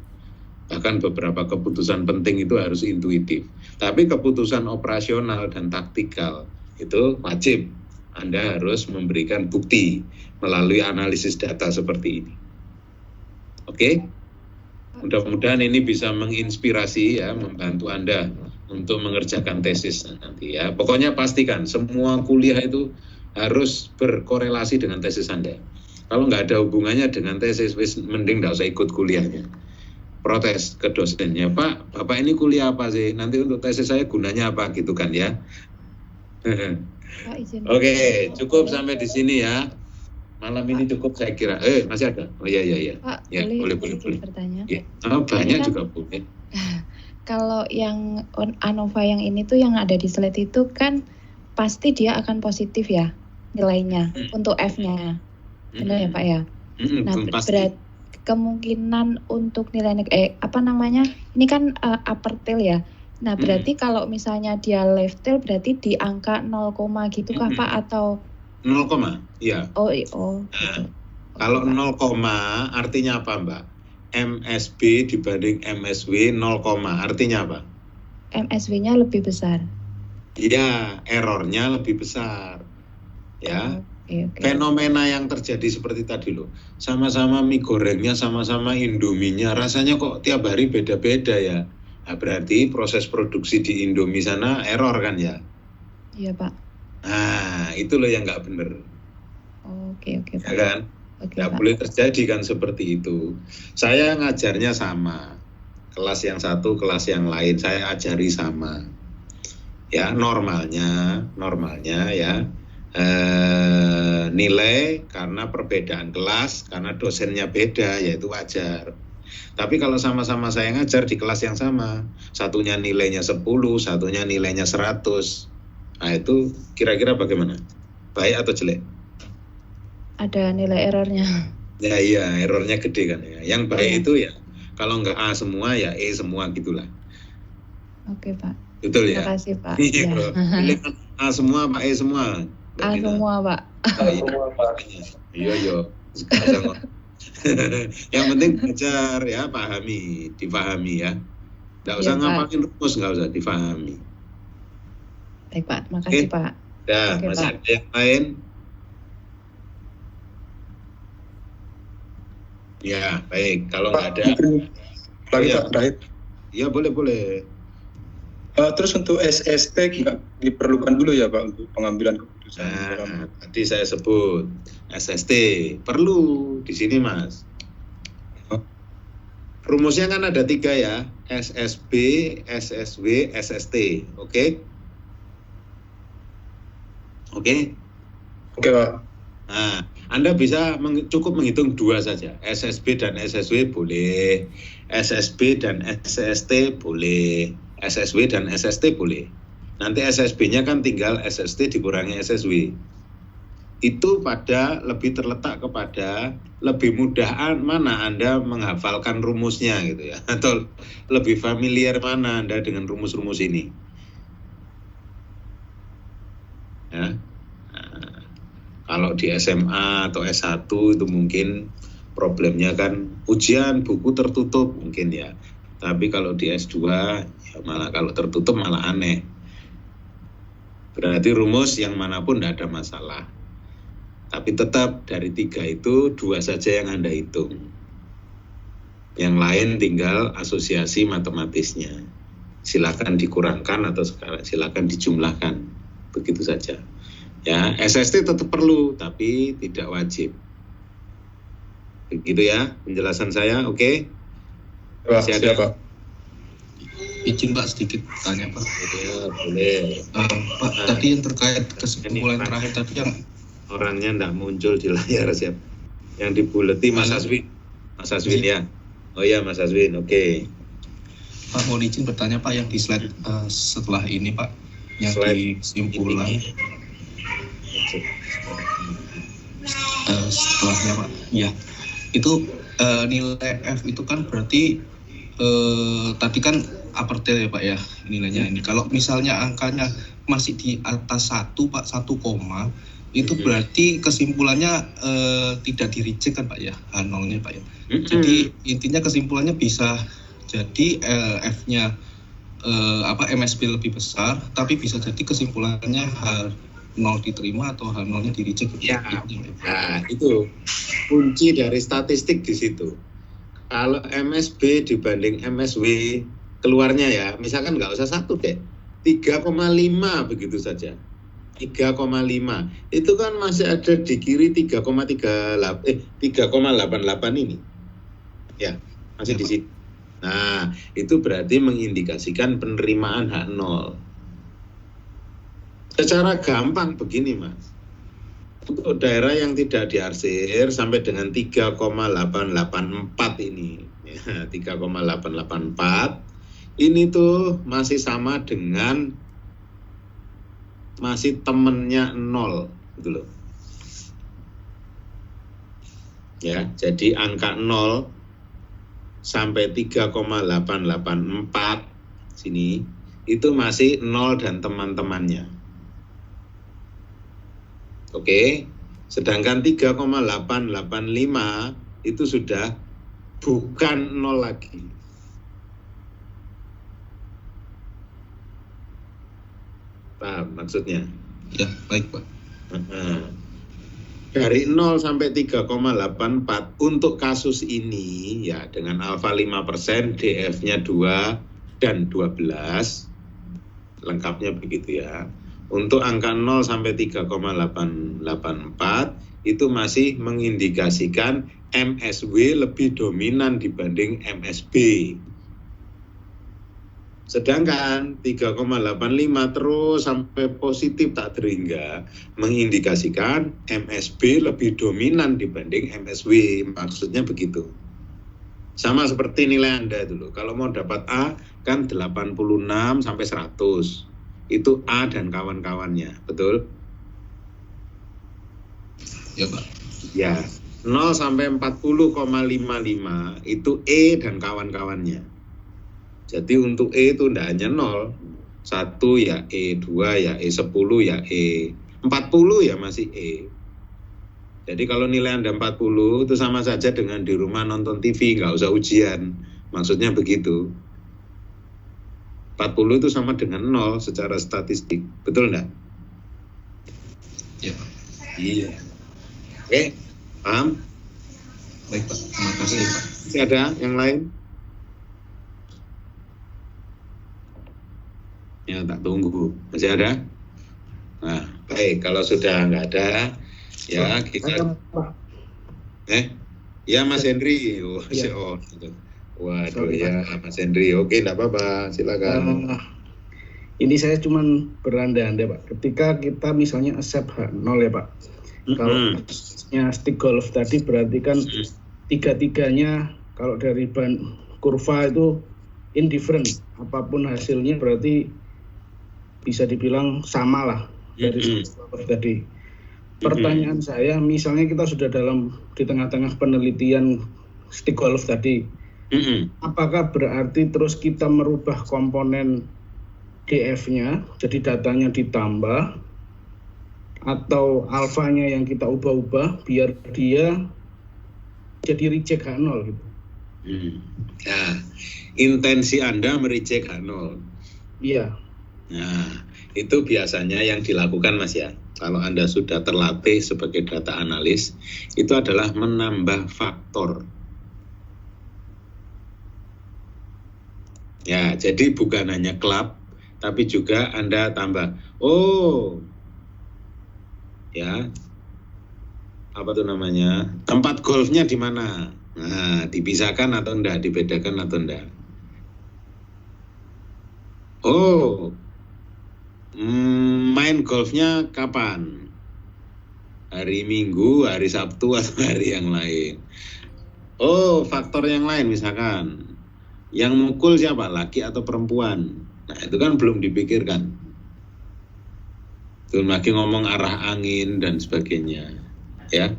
Bahkan beberapa keputusan penting itu harus intuitif. Tapi keputusan operasional dan taktikal itu wajib Anda harus memberikan bukti melalui analisis data seperti ini. Oke? Mudah-mudahan ini bisa menginspirasi ya, membantu Anda untuk mengerjakan tesis nanti ya. Pokoknya pastikan semua kuliah itu harus berkorelasi dengan tesis Anda. Kalau nggak ada hubungannya dengan tesis, mending nggak usah ikut kuliahnya. Protes ke dosennya, Pak, Bapak ini kuliah apa sih? Nanti untuk tesis saya gunanya apa gitu kan ya? Oke, cukup sampai di sini ya. Malam ini cukup saya kira. Masih ada? Oh iya. Pak, Ya, boleh. Bertanya. Ya. Banyak Kan, juga boleh. Kalau yang ANOVA yang ini tuh yang ada di slide itu kan pasti dia akan positif ya nilainya untuk F-nya. Benar ya Pak ya? Nah, berat kemungkinan untuk nilai ini kan upper tail ya. Nah, berarti kalau misalnya dia left tail berarti di angka 0, gitu kah Pak atau 0, iya. Oh. Nah, kalau 0, artinya apa Mbak? MSB dibanding MSW 0, artinya apa? MSW-nya lebih besar. Iya, errornya lebih besar. Ya. Okay. Fenomena yang terjadi seperti tadi loh. Sama-sama mie gorengnya, sama-sama Indominya, rasanya kok tiap hari beda-beda ya. Nah, berarti proses produksi di Indomie sana error kan ya? Iya Pak. Nah, itu loh yang nggak bener. Oke. Ya kan? Nggak boleh terjadi kan seperti itu. Saya ngajarnya sama. Kelas yang satu, kelas yang lain, saya ajari sama. Ya, normalnya ya. Nilai karena perbedaan kelas, karena dosennya beda, yaitu wajar. Tapi kalau sama-sama saya ngajar di kelas yang sama, satunya nilainya 10, satunya nilainya 100, nah itu kira-kira bagaimana? Baik atau jelek? Ada nilai errornya. Ya iya, errornya gede kan ya. Yang baik itu ya, kalau nggak A semua ya E semua gitulah. Oke Pak. Betul ya? Terima kasih Pak. Iya. Ya. A semua, Pak E semua. A semua Pak. Iya. Yang penting belajar ya, dipahami ya. Nggak usah ngapalin rumus, nggak usah, dipahami. Baik Pak, makasih Pak. Masih Pak. Ada yang lain? Ya, baik. Kalau nggak ada, terakhir. Ya boleh. Terus untuk SST nggak diperlukan dulu ya Pak untuk pengambilan keputusan? Nah, tadi saya sebut SST perlu di sini Mas. Rumusnya kan ada 3 ya, SSB, SSW, SST, oke? Oke? Oke, Pak. Nah, Anda bisa cukup menghitung 2 saja. SSB dan SSW boleh, SSB dan SST boleh, SSW dan SST boleh. Nanti SSB-nya kan tinggal SST dikurangi SSW. Itu lebih terletak kepada lebih mudah mana Anda menghafalkan rumusnya gitu ya, atau lebih familiar mana Anda dengan rumus-rumus ini. Ya. Nah, kalau di SMA atau S1 itu mungkin problemnya kan ujian buku tertutup mungkin ya. Tapi kalau di S2 ya malah kalau tertutup malah aneh. Berarti rumus yang manapun tidak ada masalah. Tapi tetap dari 3 itu 2 saja yang Anda hitung. Yang lain tinggal asosiasi matematisnya. Silakan dikurangkan atau silakan dijumlahkan. Begitu saja. Ya, SST tetap perlu tapi tidak wajib. Begitu ya penjelasan saya, oke? Siap, Pak. Izin Pak sedikit tanya Pak. Ya, boleh. Pak, tadi yang terkait kesimpulan terakhir tadi yang orangnya enggak muncul di layar siap. Yang dibuleti Mas Aswin. Mas Aswin ya. Oh ya Mas Aswin, oke. Pak mohon izin bertanya Pak yang di slide setelah ini Pak, yang di kesimpulan setelahnya Pak. Ya. Itu nilai F itu kan berarti tadi kan upper tail ya Pak ya nilainya ini. Kalau misalnya angkanya masih di atas 1 Pak, 1 koma, itu berarti kesimpulannya tidak di reject kan Pak ya, H0-nya Pak ya. Jadi intinya kesimpulannya bisa jadi F-nya MSB lebih besar, tapi bisa jadi kesimpulannya H0 diterima atau H0-nya di reject. Ya. Nah, itu kunci dari statistik di situ. Kalau MSB dibanding MSW keluarnya ya, misalkan nggak usah 1 deh, 3,5 begitu saja. 3,5 itu kan masih ada di kiri 3,88 ini ya masih di situ. Nah itu berarti mengindikasikan penerimaan H0. Secara gampang begini Mas, untuk daerah yang tidak diarsir sampai dengan 3,884 ini ya, 3,884 ini tuh masih sama dengan masih temennya 0 gitu loh. Ya, jadi angka 0 sampai 3,884 sini itu masih 0 dan teman-temannya. Oke. Sedangkan 3,885 itu sudah bukan 0 lagi. Paham maksudnya? Ya, baik Pak. Dari 0 sampai 3,84 untuk kasus ini ya dengan alfa 5%, DF-nya 2 dan 12 lengkapnya begitu ya. Untuk angka 0 sampai 3,884 itu masih mengindikasikan MSW lebih dominan dibanding MSB. Sedangkan 3,85 terus sampai positif tak terhingga mengindikasikan MSB lebih dominan dibanding MSW. Maksudnya begitu. Sama seperti nilai Anda dulu. Kalau mau dapat A kan 86 sampai 100. Itu A dan kawan-kawannya. Betul? Ya Pak. Ya. 0 sampai 40,55 itu E dan kawan-kawannya. Jadi untuk E itu tidak hanya 0, 1 ya E, 2 ya E, 10 ya E, 40 ya masih E. Jadi kalau nilai Anda 40 itu sama saja dengan di rumah nonton TV, nggak usah ujian. Maksudnya begitu. 40 itu sama dengan 0 secara statistik. Betul enggak? Ya. Iya. Oke, paham? Baik Pak, terima kasih Pak. Masih ada yang lain? Ya tak tunggu, masih ada? Nah, baik, kalau sudah nggak ada, ya kita. Ya Mas Henry, waduh ya Mas Henry, oke nggak apa-apa, silakan. Ini saya cuman berandai-andai Pak. Ketika kita misalnya accept H0 ya Pak. Kalau stick golf tadi berarti kan tiga-tiganya kalau dari ban kurva itu indifferent. Apapun hasilnya berarti bisa dibilang sama lah dari stick golf tadi. Pertanyaan saya, misalnya kita sudah di tengah-tengah penelitian stick golf tadi. Apakah berarti terus kita merubah komponen DF-nya, jadi datanya ditambah, atau alfanya yang kita ubah-ubah biar dia jadi reject H0 gitu. Nah, intensi Anda mereject H0. Iya. Nah, itu biasanya yang dilakukan Mas ya. Kalau Anda sudah terlatih sebagai data analis, itu adalah menambah faktor. Ya, jadi bukan hanya klub, tapi juga Anda tambah, ya, apa tuh namanya, tempat golfnya di mana? Nah, dipisahkan atau enggak, dibedakan atau enggak? Main golfnya kapan? Hari Minggu, hari Sabtu, atau hari yang lain? Faktor yang lain misalkan, yang mukul siapa? Laki atau perempuan? Nah, itu kan belum dipikirkan. Belum lagi ngomong arah angin dan sebagainya, ya.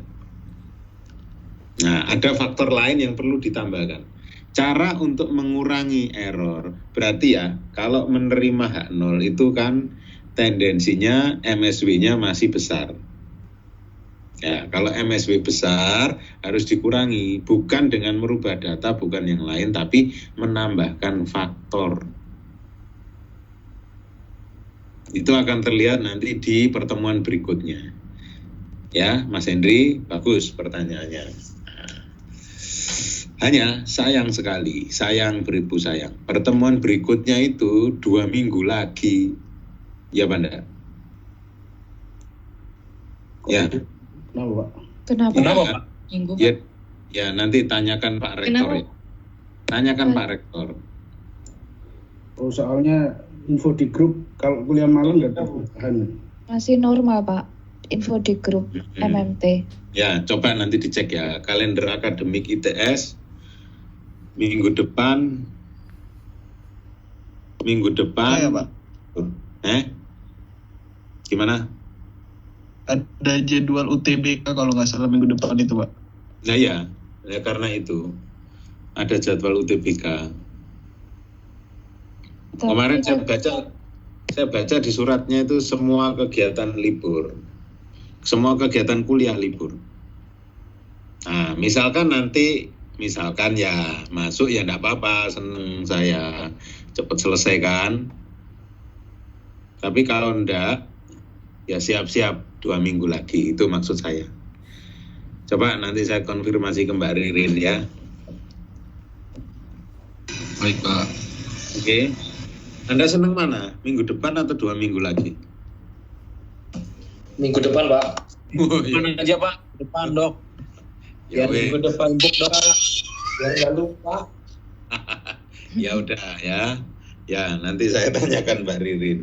Nah, ada faktor lain yang perlu ditambahkan. Cara untuk mengurangi error, berarti ya, kalau menerima H0 itu kan tendensinya MSW-nya masih besar. Ya, kalau MSW besar harus dikurangi, bukan dengan merubah data, bukan yang lain, tapi menambahkan faktor. Itu akan terlihat nanti di pertemuan berikutnya. Ya, Mas Hendri, bagus pertanyaannya. Hanya sayang sekali, sayang beribu sayang. Pertemuan berikutnya itu 2 minggu lagi. Ya, Banda? Ya. Kenapa, Pak? Kenapa, Pak? Minggu, Pak? Ya, nanti tanyakan Pak Rektor. Ya. Tanyakan Pak Rektor. Soalnya info di grup kalau kuliah malam nggak tahan. Masih normal Pak, info di grup MMT. Ya, coba nanti dicek ya, kalender akademik ITS minggu depan. Ya, Pak. Gimana? Ada jadwal UTBK kalau nggak salah minggu depan itu Pak. Nah ya karena itu ada jadwal UTBK. Kemarin saya baca di suratnya itu semua kegiatan libur, semua kegiatan kuliah libur. Nah, misalkan ya masuk ya enggak apa-apa, seneng saya cepat selesaikan. Tapi kalau enggak, ya siap-siap 2 minggu lagi, itu maksud saya. Coba nanti saya konfirmasi ke Mbak Ririn ya. Baik Pak. Oke. Anda senang mana? Minggu depan atau 2 minggu lagi? Minggu depan, Pak. Mana aja, Pak? Depan, Dok. Ya, minggu depan, Dok. Biar nggak lupa. Ya udah ya. Ya, nanti saya tanyakan Mbak Ririn.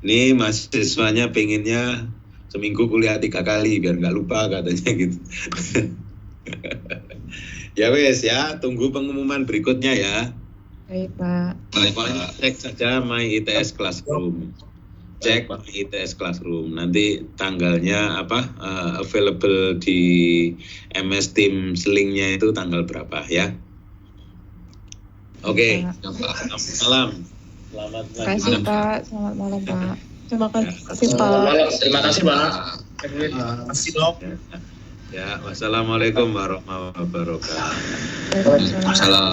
Ini mahasiswanya pengennya seminggu kuliah 3 kali biar nggak lupa katanya gitu. Ya wes ya, tunggu pengumuman berikutnya ya. Baik Pak. Pokoknya cek saja My ITS Classroom. Cek My ITS Classroom. Nanti tanggalnya available di MS Teams linknya itu tanggal berapa ya? Oke. Selamat malam. Selamat Terima kasih Pak. Selamat malam Pak. Terima kasih Pak. Terima kasih Pak. Terima kasih Dok. Ya, wassalamualaikum warahmatullahi wabarakatuh. Waalaikumsalam.